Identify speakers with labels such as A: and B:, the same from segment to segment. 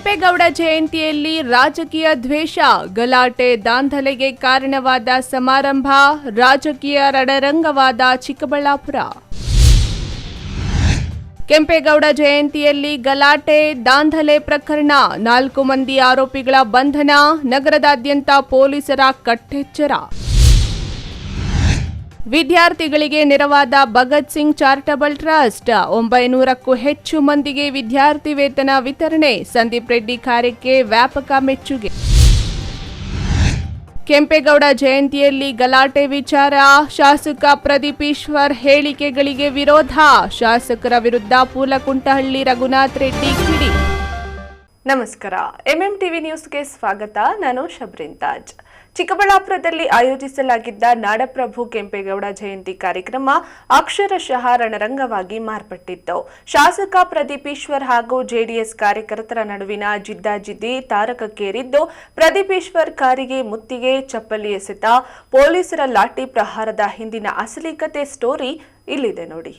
A: ಕೆಂಪೇಗೌಡ ಜಯಂತಿಯಲ್ಲಿ ರಾಜಕೀಯ ದ್ವೇಷ, ಗಲಾಟೆ, ದಾಂಧಲೆಗೆ ಕಾರಣವಾದ ಸಮಾರಂಭ, ರಾಜಕೀಯ ರಣರಂಗವಾದ ಚಿಕ್ಕಬಳ್ಳಾಪುರ. ಕೆಂಪೇಗೌಡ ಜಯಂತಿಯಲ್ಲಿ ಗಲಾಟೆ, ದಾಂಧಲೆ ಪ್ರಕರಣ, 4 ಮಂದಿ ಆರೋಪಿಗಳ ಬಂಧನ, ನಗರದಾದ್ಯಂತ ಪೊಲೀಸರ ಕಟ್ಟೆಚ್ಚರ. ವಿದ್ಯಾರ್ಥಿಗಳಿಗೆ ನೆರವಾದ ಭಗತ್ ಸಿಂಗ್ ಚಾರಿಟಬಲ್ ಟ್ರಸ್ಟ್, 900ಕ್ಕೂ ಹೆಚ್ಚು ಮಂದಿಗೆ ವಿದ್ಯಾರ್ಥಿ ವೇತನ ವಿತರಣೆ, ಸಂದೀಪ್ ರೆಡ್ಡಿ ಕಾರ್ಯಕ್ಕೆ ವ್ಯಾಪಕ ಮೆಚ್ಚುಗೆ. ಕೆಂಪೇಗೌಡ ಜಯಂತಿಯಲ್ಲಿ ಗಲಾಟೆ ವಿಚಾರ, ಶಾಸಕ ಪ್ರದೀಪ್ ಈಶ್ವರ್ ಹೇಳಿಕೆಗಳಿಗೆ ವಿರೋಧ, ಶಾಸಕರ ವಿರುದ್ಧ ಪೂಲಕುಂಟಹಳ್ಳಿ ರಘುನಾಥ್ ರೆಡ್ಡಿ ಕಿಡಿ. ನಮಸ್ಕಾರ, ಎಂಎಂಟಿವಿ ನ್ಯೂಸ್ಗೆ ಸ್ವಾಗತ. ನಾನು ಶಬ್ರಿನ್ ತಾಜ್. ಚಿಕ್ಕಬಳ್ಳಾಪುರದಲ್ಲಿ ಆಯೋಜಿಸಲಾಗಿದ್ದ ನಾಡಪ್ರಭು ಕೆಂಪೇಗೌಡ ಜಯಂತಿ ಕಾರ್ಯಕ್ರಮ ಅಕ್ಷರಶಃ ರಣರಂಗವಾಗಿ ಮಾರ್ಪಟ್ಟಿತ್ತು. ಶಾಸಕ ಪ್ರದೀಪ್ ಈಶ್ವರ್ ಹಾಗೂ ಜೆಡಿಎಸ್ ಕಾರ್ಯಕರ್ತರ ನಡುವಿನ ಜಿದ್ದಾಜಿದ್ದಿ ತಾರಕಕ್ಕೇರಿದ್ದು, ಪ್ರದೀಪ್ ಈಶ್ವರ್ ಕಾರಿಗೆ ಮುತ್ತಿಗೆ ಚಪ್ಪಲಿ ಎಸೆತ, ಪೊಲೀಸರ ಲಾಠಿ ಪ್ರಹಾರದ ಹಿಂದಿನ ಅಸಲಿ ಕತೆ ಸ್ಟೋರಿ ಇಲ್ಲಿದೆ ನೋಡಿ.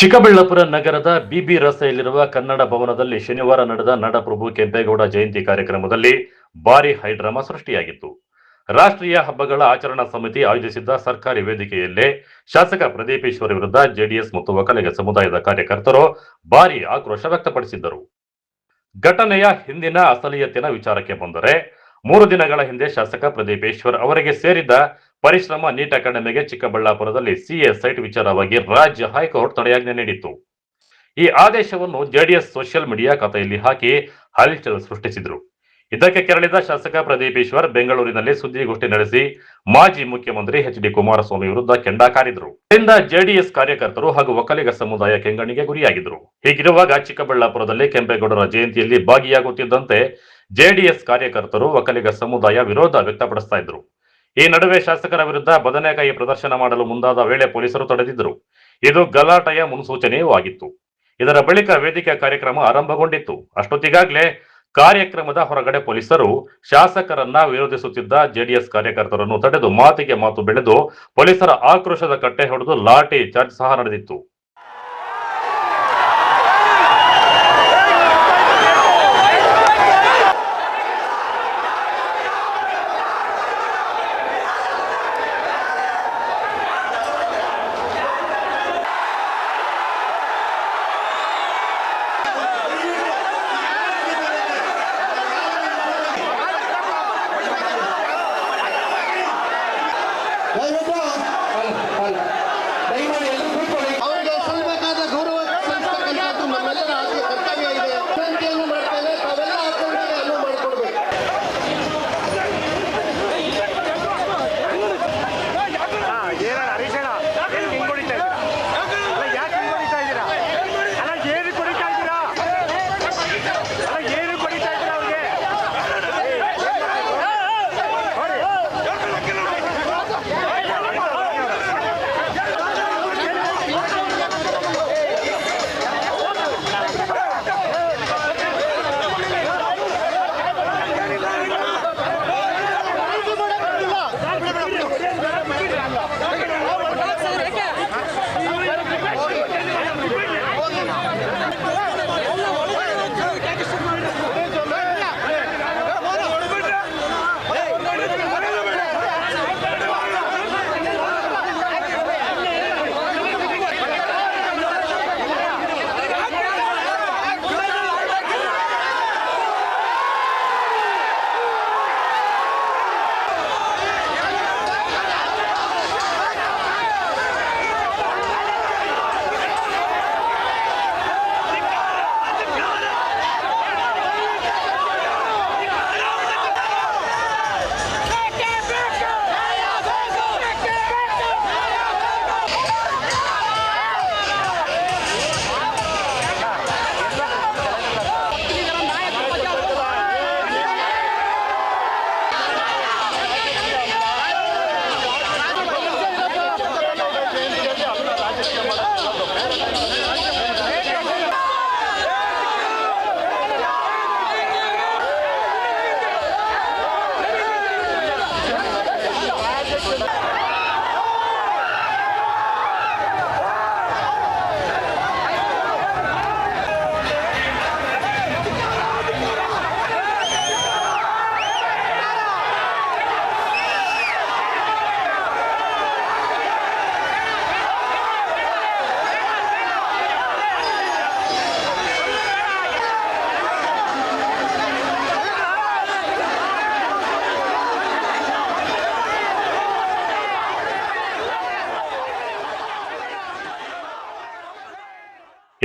B: ಚಿಕ್ಕಬಳ್ಳಾಪುರ ನಗರದ ಬಿಬಿ ರಸ್ತೆಯಲ್ಲಿರುವ ಕನ್ನಡ ಭವನದಲ್ಲಿ ಶನಿವಾರ ನಡೆದ ನಾಡಪ್ರಭು ಕೆಂಪೇಗೌಡ ಜಯಂತಿ ಕಾರ್ಯಕ್ರಮದಲ್ಲಿ ಭಾರಿ ಹೈಡ್ರಾಮಾ ಸೃಷ್ಟಿಯಾಗಿತ್ತು. ರಾಷ್ಟ್ರೀಯ ಹಬ್ಬಗಳ ಆಚರಣಾ ಸಮಿತಿ ಆಯೋಜಿಸಿದ್ದ ಸರ್ಕಾರಿ ವೇದಿಕೆಯಲ್ಲೇ ಶಾಸಕ ಪ್ರದೀಪ್ ಈಶ್ವರ್ ವಿರುದ್ಧ ಜೆಡಿಎಸ್ ಮತ್ತು ಒಕ್ಕಲಿಗ ಸಮುದಾಯದ ಕಾರ್ಯಕರ್ತರು ಭಾರಿ ಆಕ್ರೋಶ ವ್ಯಕ್ತಪಡಿಸಿದ್ದರು. ಘಟನೆಯ ಹಿಂದಿನ ಅಸಲಿಯತ್ತಿನ ವಿಚಾರಕ್ಕೆ ಬಂದರೆ, 3 ದಿನಗಳ ಹಿಂದೆ ಶಾಸಕ ಪ್ರದೀಪ್ ಈಶ್ವರ್ ಅವರಿಗೆ ಸೇರಿದ ಪರಿಶ್ರಮ ನೀಟ್ ಅಕಾಡೆಮಿಗೆ ಚಿಕ್ಕಬಳ್ಳಾಪುರದಲ್ಲಿ ಸಿಎ ಸೈಟ್ ವಿಚಾರವಾಗಿ ರಾಜ್ಯ ಹೈಕೋರ್ಟ್ ತಡೆಯಾಜ್ಞೆ ನೀಡಿತ್ತು. ಈ ಆದೇಶವನ್ನು ಜೆಡಿಎಸ್ ಸೋಷಿಯಲ್ ಮೀಡಿಯಾ ಖಾತೆಯಲ್ಲಿ ಹಾಕಿ ಹಲ್ಚಲ್ ಸೃಷ್ಟಿಸಿದ್ರು. ಇದಕ್ಕೆ ಕೆರಳಿದ ಶಾಸಕ ಪ್ರದೀಪ್ ಈಶ್ವರ್ ಬೆಂಗಳೂರಿನಲ್ಲಿ ಸುದ್ದಿಗೋಷ್ಠಿ ನಡೆಸಿ ಮಾಜಿ ಮುಖ್ಯಮಂತ್ರಿ ಎಚ್.ಡಿ. ಕುಮಾರಸ್ವಾಮಿ ವಿರುದ್ಧ ಕೆಂಡ ಕಾರಿದ್ರು. ಇದರಿಂದ ಜೆಡಿಎಸ್ ಕಾರ್ಯಕರ್ತರು ಹಾಗೂ ಒಕ್ಕಲಿಗ ಸಮುದಾಯ ಕೆಂಗಣ್ಣಿಗೆ ಗುರಿಯಾಗಿದ್ರು. ಹೀಗಿರುವಾಗ ಚಿಕ್ಕಬಳ್ಳಾಪುರದಲ್ಲಿ ಕೆಂಪೇಗೌಡರ ಜಯಂತಿಯಲ್ಲಿ ಭಾಗಿಯಾಗುತ್ತಿದ್ದಂತೆ ಜೆಡಿಎಸ್ ಕಾರ್ಯಕರ್ತರು ಒಕ್ಕಲಿಗ ಸಮುದಾಯ ವಿರೋಧ ವ್ಯಕ್ತಪಡಿಸ್ತಾ ಇದ್ರು. ಈ ನಡುವೆ ಶಾಸಕರ ವಿರುದ್ಧ ಬದನೆಕಾಯಿ ಪ್ರದರ್ಶನ ಮಾಡಲು ಮುಂದಾದ ವೇಳೆ ಪೊಲೀಸರು ತಡೆದಿದ್ದರು. ಇದು ಗಲಾಟೆಯ ಮುನ್ಸೂಚನೆಯೂ ಆಗಿತ್ತು. ಇದರ ಬಳಿಕ ವೇದಿಕೆ ಕಾರ್ಯಕ್ರಮ ಆರಂಭಗೊಂಡಿತ್ತು. ಅಷ್ಟೊತ್ತಿಗಾಗಲೇ ಕಾರ್ಯಕ್ರಮದ ಹೊರಗಡೆ ಪೊಲೀಸರು ಶಾಸಕರನ್ನ ವಿರೋಧಿಸುತ್ತಿದ್ದ ಜೆಡಿಎಸ್ ಕಾರ್ಯಕರ್ತರನ್ನು ತಡೆದು ಮಾತಿಗೆ ಮಾತು ಬೆಳೆದು ಪೊಲೀಸರ ಆಕ್ರೋಶದ ಕಟ್ಟೆ ಹೊಡೆದು ಲಾಠಿ ಚಾರ್ಜ್ ಸಹ ನಡೆದಿತ್ತು.
C: ಅವ್ರಿಗೆ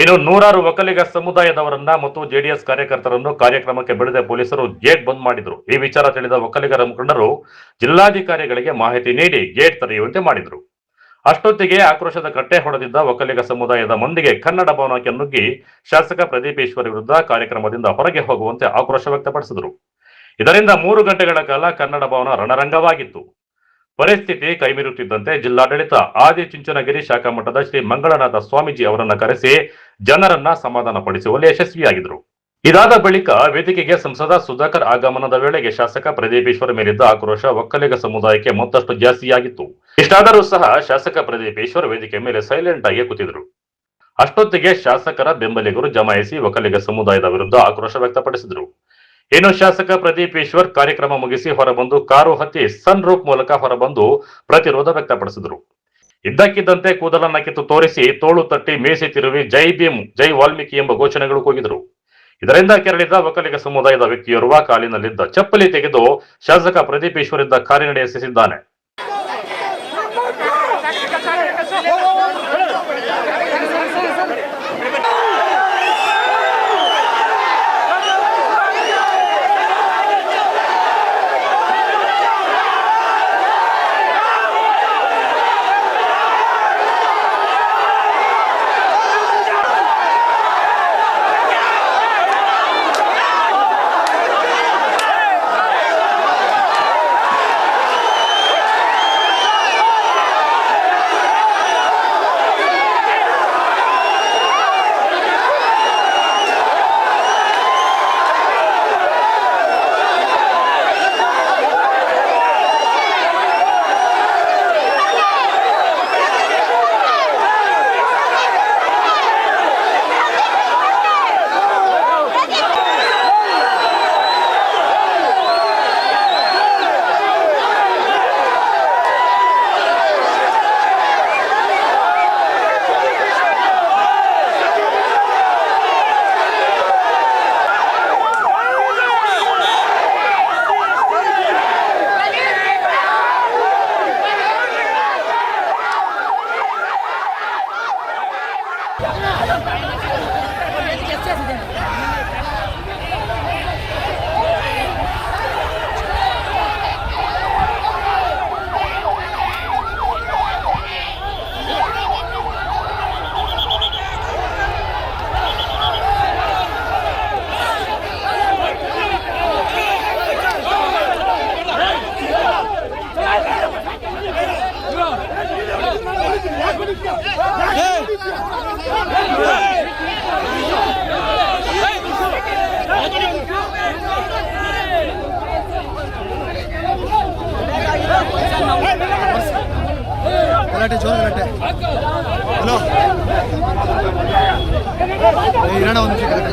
B: ಇನ್ನು ನೂರಾರು ಒಕ್ಕಲಿಗ ಸಮುದಾಯದವರನ್ನ ಮತ್ತು ಜೆಡಿಎಸ್ ಕಾರ್ಯಕರ್ತರನ್ನು ಕಾರ್ಯಕ್ರಮಕ್ಕೆ ಬಿಡದೆ ಪೊಲೀಸರು ಗೇಟ್ ಬಂದ್ ಮಾಡಿದ್ರು. ಈ ವಿಚಾರ ತಿಳಿದ ಒಕ್ಕಲಿಗರ ಮುಖಂಡರು ಜಿಲ್ಲಾಧಿಕಾರಿಗಳಿಗೆ ಮಾಹಿತಿ ನೀಡಿ ಗೇಟ್ ತೆರೆಯುವಂತೆ ಮಾಡಿದ್ರು. ಅಷ್ಟೊತ್ತಿಗೆ ಆಕ್ರೋಶದ ಕಟ್ಟೆ ಹೊಡೆದಿದ್ದ ಒಕ್ಕಲಿಗ ಸಮುದಾಯದ ಮಂದಿಗೆ ಕನ್ನಡ ಭವನಕ್ಕೆ ನುಗ್ಗಿ ಶಾಸಕ ಪ್ರದೀಪ್ ಈಶ್ವರ್ ವಿರುದ್ಧ ಕಾರ್ಯಕ್ರಮದಿಂದ ಹೊರಗೆ ಹೋಗುವಂತೆ ಆಕ್ರೋಶ ವ್ಯಕ್ತಪಡಿಸಿದರು. ಇದರಿಂದ 3 ಗಂಟೆಗಳ ಕಾಲ ಕನ್ನಡ ಭವನ ರಣರಂಗವಾಗಿತ್ತು. ಪರಿಸ್ಥಿತಿ ಕೈಮೀರುತ್ತಿದ್ದಂತೆ ಜಿಲ್ಲಾಡಳಿತ ಆದಿಚುಂಚನಗಿರಿ ಶಾಖಾ ಮಠದ ಶ್ರೀ ಮಂಗಳನಾಥ ಸ್ವಾಮೀಜಿ ಅವರನ್ನ ಕರೆಸಿ ಜನರನ್ನ ಸಮಾಧಾನ ಪಡಿಸುವಲ್ಲಿ ಯಶಸ್ವಿಯಾಗಿದ್ರು. ಇದಾದ ಬಳಿಕ ವೇದಿಕೆಗೆ ಸಂಸದ ಸುಧಾಕರ್ ಆಗಮನದ ವೇಳೆಗೆ ಶಾಸಕ ಪ್ರದೀಪ್ ಈಶ್ವರ್ ಮೇಲಿದ್ದ ಆಕ್ರೋಶ ಒಕ್ಕಲಿಗ ಸಮುದಾಯಕ್ಕೆ ಮತ್ತಷ್ಟು ಜಾಸ್ತಿಯಾಗಿತ್ತು. ಇಷ್ಟಾದರೂ ಸಹ ಶಾಸಕ ಪ್ರದೀಪ್ ಈಶ್ವರ್ ವೇದಿಕೆ ಮೇಲೆ ಸೈಲೆಂಟ್ ಆಗಿ ಕೂತಿದ್ರು. ಅಷ್ಟೊತ್ತಿಗೆ ಶಾಸಕರ ಬೆಂಬಲಿಗರು ಜಮಾಯಿಸಿ ಒಕ್ಕಲಿಗ ಸಮುದಾಯದ ವಿರುದ್ಧ ಆಕ್ರೋಶ ವ್ಯಕ್ತಪಡಿಸಿದರು. ಇನ್ನು ಶಾಸಕ ಪ್ರದೀಪ್ ಈಶ್ವರ್ ಕಾರ್ಯಕ್ರಮ ಮುಗಿಸಿ ಹೊರಬಂದು ಕಾರು ಹತ್ತಿ ಸನ್ ರೂಫ್ ಮೂಲಕ ಹೊರಬಂದು ಪ್ರತಿರೋಧ ವ್ಯಕ್ತಪಡಿಸಿದರು. ಇದ್ದಕ್ಕಿದ್ದಂತೆ ಕೂದಲನ್ನ ಕಿತ್ತು ತೋರಿಸಿ ತೋಳು ತಟ್ಟಿ ಮೇಸಿ ತಿರುವಿ ಜೈ ಭೀಮ್ ಜೈ ವಾಲ್ಮೀಕಿ ಎಂಬ ಘೋಷಣೆಗಳು ಕೂಗಿದರು. ಇದರಿಂದ ಕೆರಳಿದ ಒಕ್ಕಲಿಗ ಸಮುದಾಯದ ವ್ಯಕ್ತಿಯೋರ್ವ ಕಾಲಿನಲ್ಲಿದ್ದ ಚಪ್ಪಲಿ ತೆಗೆದು ಶಾಸಕ ಪ್ರದೀಪ್ ಈಶ್ವರ್ ಇದ್ದ ಕಾರಿನಡಿ ಎಸೆಸಿದ್ದಾನೆ.
C: ಗಲಾಟೆ ಜೋರ ಗಲಾಟೆ. ಹಲೋ ಇರೋಣ ಒಂದು ನಿಮಿಷ ಗಲಾಟೆ.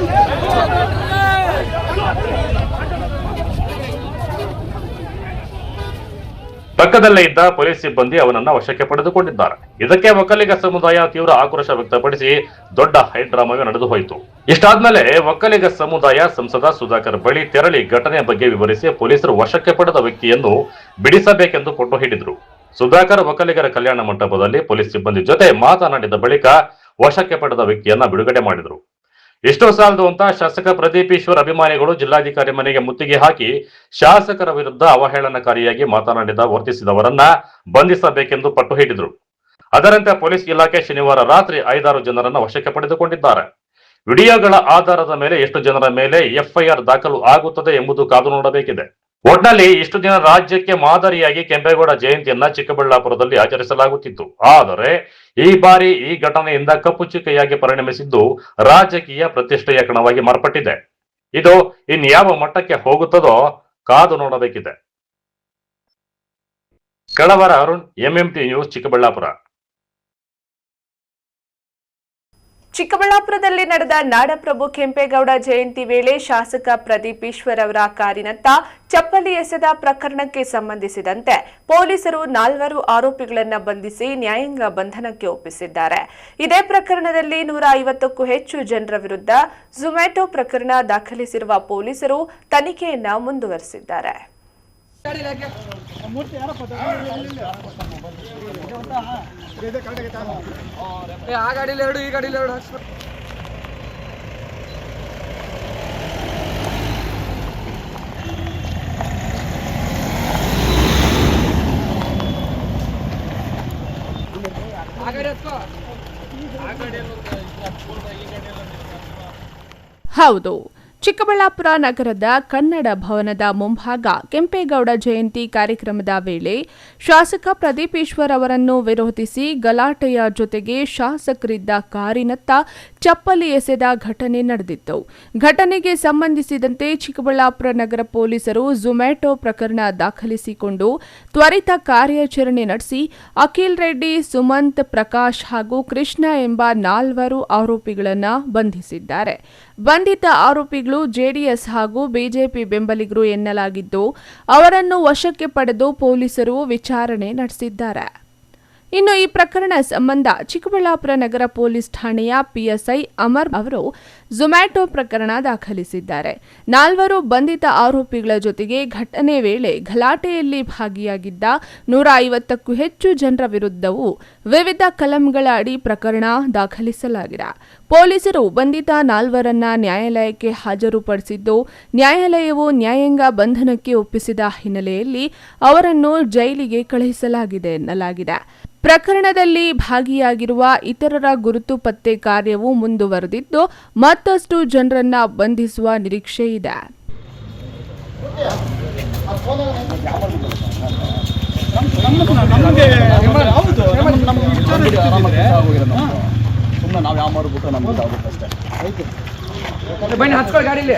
B: ಪಕ್ಕದಲ್ಲೇ ಇದ್ದ ಪೊಲೀಸ್ ಸಿಬ್ಬಂದಿ ಅವನನ್ನ ವಶಕ್ಕೆ ಪಡೆದುಕೊಂಡಿದ್ದಾರೆ. ಇದಕ್ಕೆ ಒಕ್ಕಲಿಗ ಸಮುದಾಯ ತೀವ್ರ ಆಕ್ರೋಶ ವ್ಯಕ್ತಪಡಿಸಿ ದೊಡ್ಡ ಹೈಡ್ರಾಮಾವೇ ನಡೆದು ಹೋಯಿತು. ಇಷ್ಟಾದ್ಮೇಲೆ ಒಕ್ಕಲಿಗ ಸಮುದಾಯ ಸಂಸದ ಸುಧಾಕರ್ ಬಳಿ ತೆರಳಿ ಘಟನೆ ಬಗ್ಗೆ ವಿವರಿಸಿ ಪೊಲೀಸರು ವಶಕ್ಕೆ ಪಡೆದ ವ್ಯಕ್ತಿಯನ್ನು ಬಿಡಿಸಬೇಕೆಂದು ಪಟ್ಟು ಹಿಡಿದ್ರು. ಸುಧಾಕರ್ ಒಕ್ಕಲಿಗರ ಕಲ್ಯಾಣ ಮಂಟಪದಲ್ಲಿ ಪೊಲೀಸ್ ಸಿಬ್ಬಂದಿ ಜೊತೆ ಮಾತನಾಡಿದ ಬಳಿಕ ವಶಕ್ಕೆ ಪಡೆದ ವ್ಯಕ್ತಿಯನ್ನ ಬಿಡುಗಡೆ ಮಾಡಿದ್ರು. ಇಷ್ಟು ಸಾಲದು ಅಂತ ಶಾಸಕ ಪ್ರದೀಪ್ ಈಶ್ವರ್ ಅಭಿಮಾನಿಗಳು ಜಿಲ್ಲಾಧಿಕಾರಿ ಮನೆಗೆ ಮುತ್ತಿಗೆ ಹಾಕಿ ಶಾಸಕರ ವಿರುದ್ಧ ಅವಹೇಳನಕಾರಿಯಾಗಿ ವರ್ತಿಸಿದವರನ್ನ ಬಂಧಿಸಬೇಕೆಂದು ಪಟ್ಟು ಹಿಡಿದ್ರು. ಅದರಂತೆ ಪೊಲೀಸ್ ಇಲಾಖೆ ಶನಿವಾರ ರಾತ್ರಿ 5-6 ಜನರನ್ನ ವಶಕ್ಕೆ ಪಡೆದುಕೊಂಡಿದ್ದಾರೆ. ವಿಡಿಯೋಗಳ ಆಧಾರದ ಮೇಲೆ ಎಷ್ಟು ಜನರ ಮೇಲೆ ಎಫ್ಐಆರ್ ದಾಖಲು ಆಗುತ್ತದೆ ಎಂಬುದು ಕಾದು ನೋಡಬೇಕಿದೆ. ಒಟ್ನಲ್ಲಿ ಇಷ್ಟು ದಿನ ರಾಜ್ಯಕ್ಕೆ ಮಾದರಿಯಾಗಿ ಕೆಂಪೇಗೌಡ ಜಯಂತಿಯನ್ನ ಚಿಕ್ಕಬಳ್ಳಾಪುರದಲ್ಲಿ ಆಚರಿಸಲಾಗುತ್ತಿತ್ತು. ಆದರೆ ಈ ಬಾರಿ ಈ ಘಟನೆಯಿಂದ ಕಪ್ಪು ಚುಕ್ಕೆಯಾಗಿ ಪರಿಣಮಿಸಿದ್ದು ರಾಜಕೀಯ ಪ್ರತಿಷ್ಠೆಯ ಕಣವಾಗಿ ಮಾರ್ಪಟ್ಟಿದೆ. ಇದು ಇನ್ಯಾವ ಮಟ್ಟಕ್ಕೆ ಹೋಗುತ್ತದೋ ಕಾದು ನೋಡಬೇಕಿದೆ. ಕಳವರ ಅರುಣ್, ಎಂಎಂಟಿ ನ್ಯೂಸ್, ಚಿಕ್ಕಬಳ್ಳಾಪುರ.
A: ಚಿಕ್ಕಬಳ್ಳಾಪುರದಲ್ಲಿ ನಡೆದ ನಾಡಪ್ರಭು ಕೆಂಪೇಗೌಡ ಜಯಂತಿ ವೇಳೆ ಶಾಸಕ ಪ್ರದೀಪ್ ಈಶ್ವರ್ ಅವರ ಕಾರಿನತ್ತ ಚಪ್ಪಲಿ ಎಸೆದ ಪ್ರಕರಣಕ್ಕೆ ಸಂಬಂಧಿಸಿದಂತೆ ಪೊಲೀಸರು 4 ಆರೋಪಿಗಳನ್ನು ಬಂಧಿಸಿ ನ್ಯಾಯಾಂಗ ಬಂಧನಕ್ಕೆ ಒಪ್ಪಿಸಿದ್ದಾರೆ. ಇದೇ ಪ್ರಕರಣದಲ್ಲಿ 150ಕ್ಕೂ ಹೆಚ್ಚು ಜನರ ವಿರುದ್ಧ ಝೊಮ್ಯಾಟೊ ಪ್ರಕರಣ ದಾಖಲಿಸಿರುವ ಪೊಲೀಸರು ತನಿಖೆಯನ್ನ ಮುಂದುವರೆಸಿದ್ದಾರೆ.
D: ಆ ಗಾಡಿಲಿ 2 ಈ ಗಾಡಿಲಿ 2
A: ಹೌದು, ಚಿಕ್ಕಬಳ್ಳಾಪುರ ನಗರದ ಕನ್ನಡ ಭವನದ ಮುಂಭಾಗ ಕೆಂಪೇಗೌಡ ಜಯಂತಿ ಕಾರ್ಯಕ್ರಮದ ವೇಳೆ ಶಾಸಕ ಪ್ರದೀಪ್ ಈಶ್ವರ್ ಅವರನ್ನು ವಿರೋಧಿಸಿ ಗಲಾಟೆಯ ಜೊತೆಗೆ ಶಾಸಕರಿದ್ದ ಕಾರಿನತ್ತ ಚಪ್ಪಲಿ ಎಸೆದ ಘಟನೆ ನಡೆದಿತ್ತು. ಘಟನೆಗೆ ಸಂಬಂಧಿಸಿದಂತೆ ಚಿಕ್ಕಬಳ್ಳಾಪುರ ನಗರ ಪೊಲೀಸರು ಝೊಮ್ಯಾಟೊ ಪ್ರಕರಣ ದಾಖಲಿಸಿಕೊಂಡು ತ್ವರಿತ ಕಾರ್ಯಾಚರಣೆ ನಡೆಸಿ ಅಖಿಲ್ ರೆಡ್ಡಿ, ಸುಮಂತ್, ಪ್ರಕಾಶ್ ಹಾಗೂ ಕೃಷ್ಣ ಎಂಬ 4 ಆರೋಪಿಗಳನ್ನು ಬಂಧಿಸಿದ್ದಾರೆ. ಬಂಧಿತ ಆರೋಪಿಗಳು ಜೆಡಿಎಸ್ ಹಾಗೂ ಬಿಜೆಪಿ ಬೆಂಬಲಿಗರು ಎನ್ನಲಾಗಿದ್ದು, ಅವರನ್ನು ವಶಕ್ಕೆ ಪಡೆದು ಪೊಲೀಸರು ವಿಚಾರಣೆ ನಡೆಸಿದ್ದಾರೆ. ಇನ್ನು ಈ ಪ್ರಕರಣ ಸಂಬಂಧ ಚಿಕ್ಕಬಳ್ಳಾಪುರ ನಗರ ಪೊಲೀಸ್ ಠಾಣೆಯ ಪಿಎಸ್ಐ ಅಮರ್ ಅವರು ಝೊಮ್ಯಾಟೊ ಪ್ರಕರಣ ದಾಖಲಿಸಿದ್ದಾರೆ. 4 ಬಂಧಿತ ಆರೋಪಿಗಳ ಜೊತೆಗೆ ಘಟನೆ ವೇಳೆ ಗಲಾಟೆಯಲ್ಲಿ ಭಾಗಿಯಾಗಿದ್ದ 150ಕ್ಕೂ ಹೆಚ್ಚು ಜನರ ವಿರುದ್ಧವೂ ವಿವಿಧ ಕಲಂಗಳ ಅಡಿ ಪ್ರಕರಣ ದಾಖಲಿಸಲಾಗಿದೆ. ಪೊಲೀಸರು ಬಂಧಿತ 4ರನ್ನ ನ್ಯಾಯಾಲಯಕ್ಕೆ ಹಾಜರುಪಡಿಸಿದ್ದು, ನ್ಯಾಯಾಲಯವು ನ್ಯಾಯಾಂಗ ಬಂಧನಕ್ಕೆ ಒಪ್ಪಿಸಿದ ಹಿನ್ನೆಲೆಯಲ್ಲಿ ಅವರನ್ನು ಜೈಲಿಗೆ ಕಳುಹಿಸಲಾಗಿದೆ ಎನ್ನಲಾಗಿದೆ. ಪ್ರಕರಣದಲ್ಲಿ ಭಾಗಿಯಾಗಿರುವ ಇತರರ ಗುರುತು ಪತ್ತೆ ಕಾರ್ಯವು ಮುಂದುವರೆದಿದ್ದು, ಮತ್ತಷ್ಟು ಜನರನ್ನ ಬಂಧಿಸುವ ನಿರೀಕ್ಷೆ ಇದೆ.
C: ನಾವು ಯಾವ ಮಾಡ್ಬಿಟ್ಟು ನಮ್ಗೆ ಆಗುತ್ತೆ ಅಷ್ಟೇ.
D: ಬನ್ನಿ ಹಚ್ಕೊಳ್ಳಿ ಗಾಡಿಲಿ,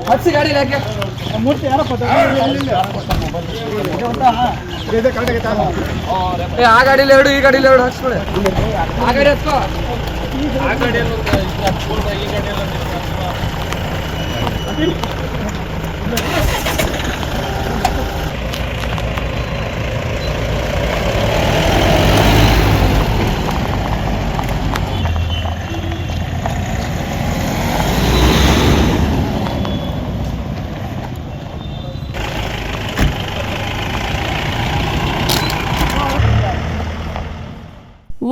D: ಹಚ್ಚಿ ಗಾಡಿಲಿ ಯಾಕೆ ಮೂರ್ತಿ ಯಾರಪ್ಪ ಆ ಗಾಡಿಲಿ 2 ಈ ಗಾಡಿಲಿ 2 ಹಚ್ಕೊಳ್ಳಿ. ಆ ಗಾಡಿ ಹಚ್ಕೋ, ಆ ಗಾಡಿಯಲ್ಲಿ ಈ ಗಾಡಿಯಲ್ಲಿ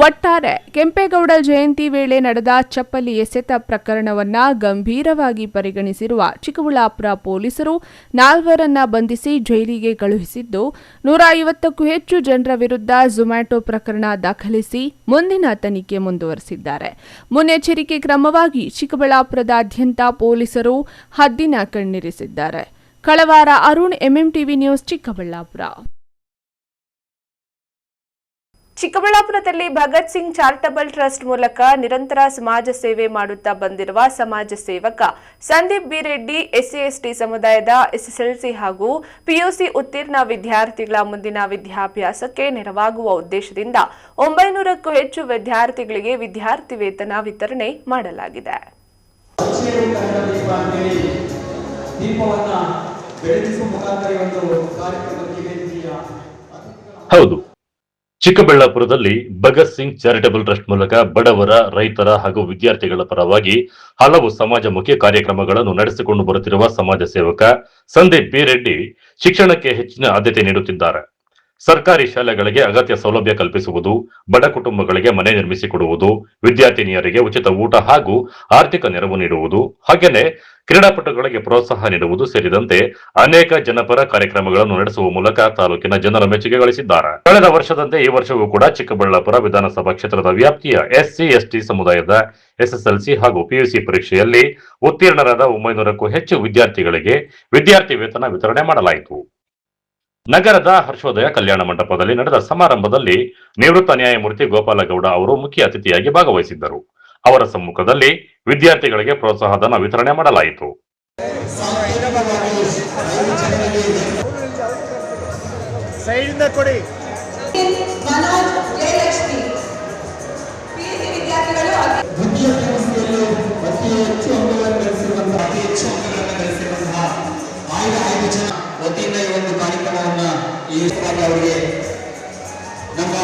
A: ಒಟ್ಟಾರೆ ಕೆಂಪೇಗೌಡ ಜಯಂತಿ ವೇಳೆ ನಡೆದ ಚಪ್ಪಲಿ ಎಸೆತ ಪ್ರಕರಣವನ್ನ ಗಂಭೀರವಾಗಿ ಪರಿಗಣಿಸಿರುವ ಚಿಕ್ಕಬಳ್ಳಾಪುರ ಪೊಲೀಸರು 4ರನ್ನ ಬಂಧಿಸಿ ಜೈಲಿಗೆ ಕಳುಹಿಸಿದ್ದು, 150ಕ್ಕೂ ಹೆಚ್ಚು ಜನರ ವಿರುದ್ಧ ಝೊಮ್ಯಾಟೊ ಪ್ರಕರಣ ದಾಖಲಿಸಿ ಮುಂದಿನ ತನಿಖೆ ಮುಂದುವರೆಸಿದ್ದಾರೆ. ಮುನ್ನೆಚ್ಚರಿಕೆ ಕ್ರಮವಾಗಿ ಚಿಕ್ಕಬಳ್ಳಾಪುರದಾದ್ಯಂತ ಪೊಲೀಸರು ಹದ್ದಿನ ಕಣ್ಣಿರಿಸಿದ್ದಾರೆ. ಕಳವಾರ ಅರುಣ್, ಎಂಎಂಟಿವಿ ನ್ಯೂಸ್, ಚಿಕ್ಕಬಳ್ಳಾಪುರ. ಚಿಕ್ಕಬಳ್ಳಾಪುರದಲ್ಲಿ ಭಗತ್ ಸಿಂಗ್ ಚಾರಿಟಬಲ್ ಟ್ರಸ್ಟ್ ಮೂಲಕ ನಿರಂತರ ಸಮಾಜ ಸೇವೆ ಮಾಡುತ್ತಾ ಬಂದಿರುವ ಸಮಾಜ ಸೇವಕ ಸಂದೀಪ್ ಬಿ ರೆಡ್ಡಿ ಎಸ್ಸಿ/ಎಸ್ಟಿ ಸಮುದಾಯದ ಎಸ್ಎಸ್ಎಲ್ಸಿ ಹಾಗೂ ಪಿಯುಸಿ ಉತ್ತೀರ್ಣ ವಿದ್ಯಾರ್ಥಿಗಳ ಮುಂದಿನ ವಿದ್ಯಾಭ್ಯಾಸಕ್ಕೆ ನೆರವಾಗುವ ಉದ್ದೇಶದಿಂದ 900ಕ್ಕೂ ಹೆಚ್ಚು ವಿದ್ಯಾರ್ಥಿಗಳಿಗೆ ವಿದ್ಯಾರ್ಥಿ ವೇತನ ವಿತರಣೆ ಮಾಡಲಾಗಿದೆ.
B: ಹೌದು, ಚಿಕ್ಕಬಳ್ಳಾಪುರದಲ್ಲಿ ಭಗತ್ ಸಿಂಗ್ ಚಾರಿಟಬಲ್ ಟ್ರಸ್ಟ್ ಮೂಲಕ ಬಡವರ, ರೈತರ ಹಾಗೂ ವಿದ್ಯಾರ್ಥಿಗಳ ಪರವಾಗಿ ಹಲವು ಸಮಾಜಮುಖಿ ಕಾರ್ಯಕ್ರಮಗಳನ್ನು ನಡೆಸಿಕೊಂಡು ಬರುತ್ತಿರುವ ಸಮಾಜ ಸೇವಕ ಸಂದೀಪ್ ಬಿ ರೆಡ್ಡಿ ಶಿಕ್ಷಣಕ್ಕೆ ಹೆಚ್ಚಿನ ಆದ್ಯತೆ ನೀಡುತ್ತಿದ್ದಾರೆ. ಸರ್ಕಾರಿ ಶಾಲೆಗಳಿಗೆ ಅಗತ್ಯ ಸೌಲಭ್ಯ ಕಲ್ಪಿಸುವುದು, ಬಡ ಕುಟುಂಬಗಳಿಗೆ ಮನೆ ನಿರ್ಮಿಸಿಕೊಡುವುದು, ವಿದ್ಯಾರ್ಥಿನಿಯರಿಗೆ ಉಚಿತ ಊಟ ಹಾಗೂ ಆರ್ಥಿಕ ನೆರವು ನೀಡುವುದು, ಹಾಗೆಯೇ ಕ್ರೀಡಾಪಟುಗಳಿಗೆ ಪ್ರೋತ್ಸಾಹ ನೀಡುವುದು ಸೇರಿದಂತೆ ಅನೇಕ ಜನಪರ ಕಾರ್ಯಕ್ರಮಗಳನ್ನು ನಡೆಸುವ ಮೂಲಕ ತಾಲೂಕಿನ ಜನರ ಮೆಚ್ಚುಗೆ ಗಳಿಸಿದ್ದಾರೆ. ಕಳೆದ ವರ್ಷದಂತೆ ಈ ವರ್ಷವೂ ಕೂಡ ಚಿಕ್ಕಬಳ್ಳಾಪುರ ವಿಧಾನಸಭಾ ಕ್ಷೇತ್ರದ ವ್ಯಾಪ್ತಿಯ ಎಸ್ಸಿ/ಎಸ್ಟಿ ಸಮುದಾಯದ ಎಸ್ಎಸ್ಎಲ್ಸಿ ಹಾಗೂ ಪಿಯುಸಿ ಪರೀಕ್ಷೆಯಲ್ಲಿ ಉತ್ತೀರ್ಣರಾದ 900ಕ್ಕೂ ಹೆಚ್ಚು ವಿದ್ಯಾರ್ಥಿಗಳಿಗೆ ವಿದ್ಯಾರ್ಥಿ ವೇತನ ವಿತರಣೆ ಮಾಡಲಾಯಿತು. ನಗರದ ಹರ್ಷೋದಯ ಕಲ್ಯಾಣ ಮಂಟಪದಲ್ಲಿ ನಡೆದ ಸಮಾರಂಭದಲ್ಲಿ ನಿವೃತ್ತ ನ್ಯಾಯಮೂರ್ತಿ ಗೋಪಾಲಗೌಡ ಅವರು ಮುಖ್ಯ ಅತಿಥಿಯಾಗಿ ಭಾಗವಹಿಸಿದ್ದರು. ಅವರ ಸಮ್ಮುಖದಲ್ಲಿ ವಿದ್ಯಾರ್ಥಿಗಳಿಗೆ ಪ್ರೋತ್ಸಾಹಧನ ವಿತರಣೆ ಮಾಡಲಾಯಿತು.
E: ವತಿಯಿಂದ ಈ ಒಂದು ಕಾರ್ಯಕ್ರಮವನ್ನು ಅವರಿಗೆ ನಮ್ಮ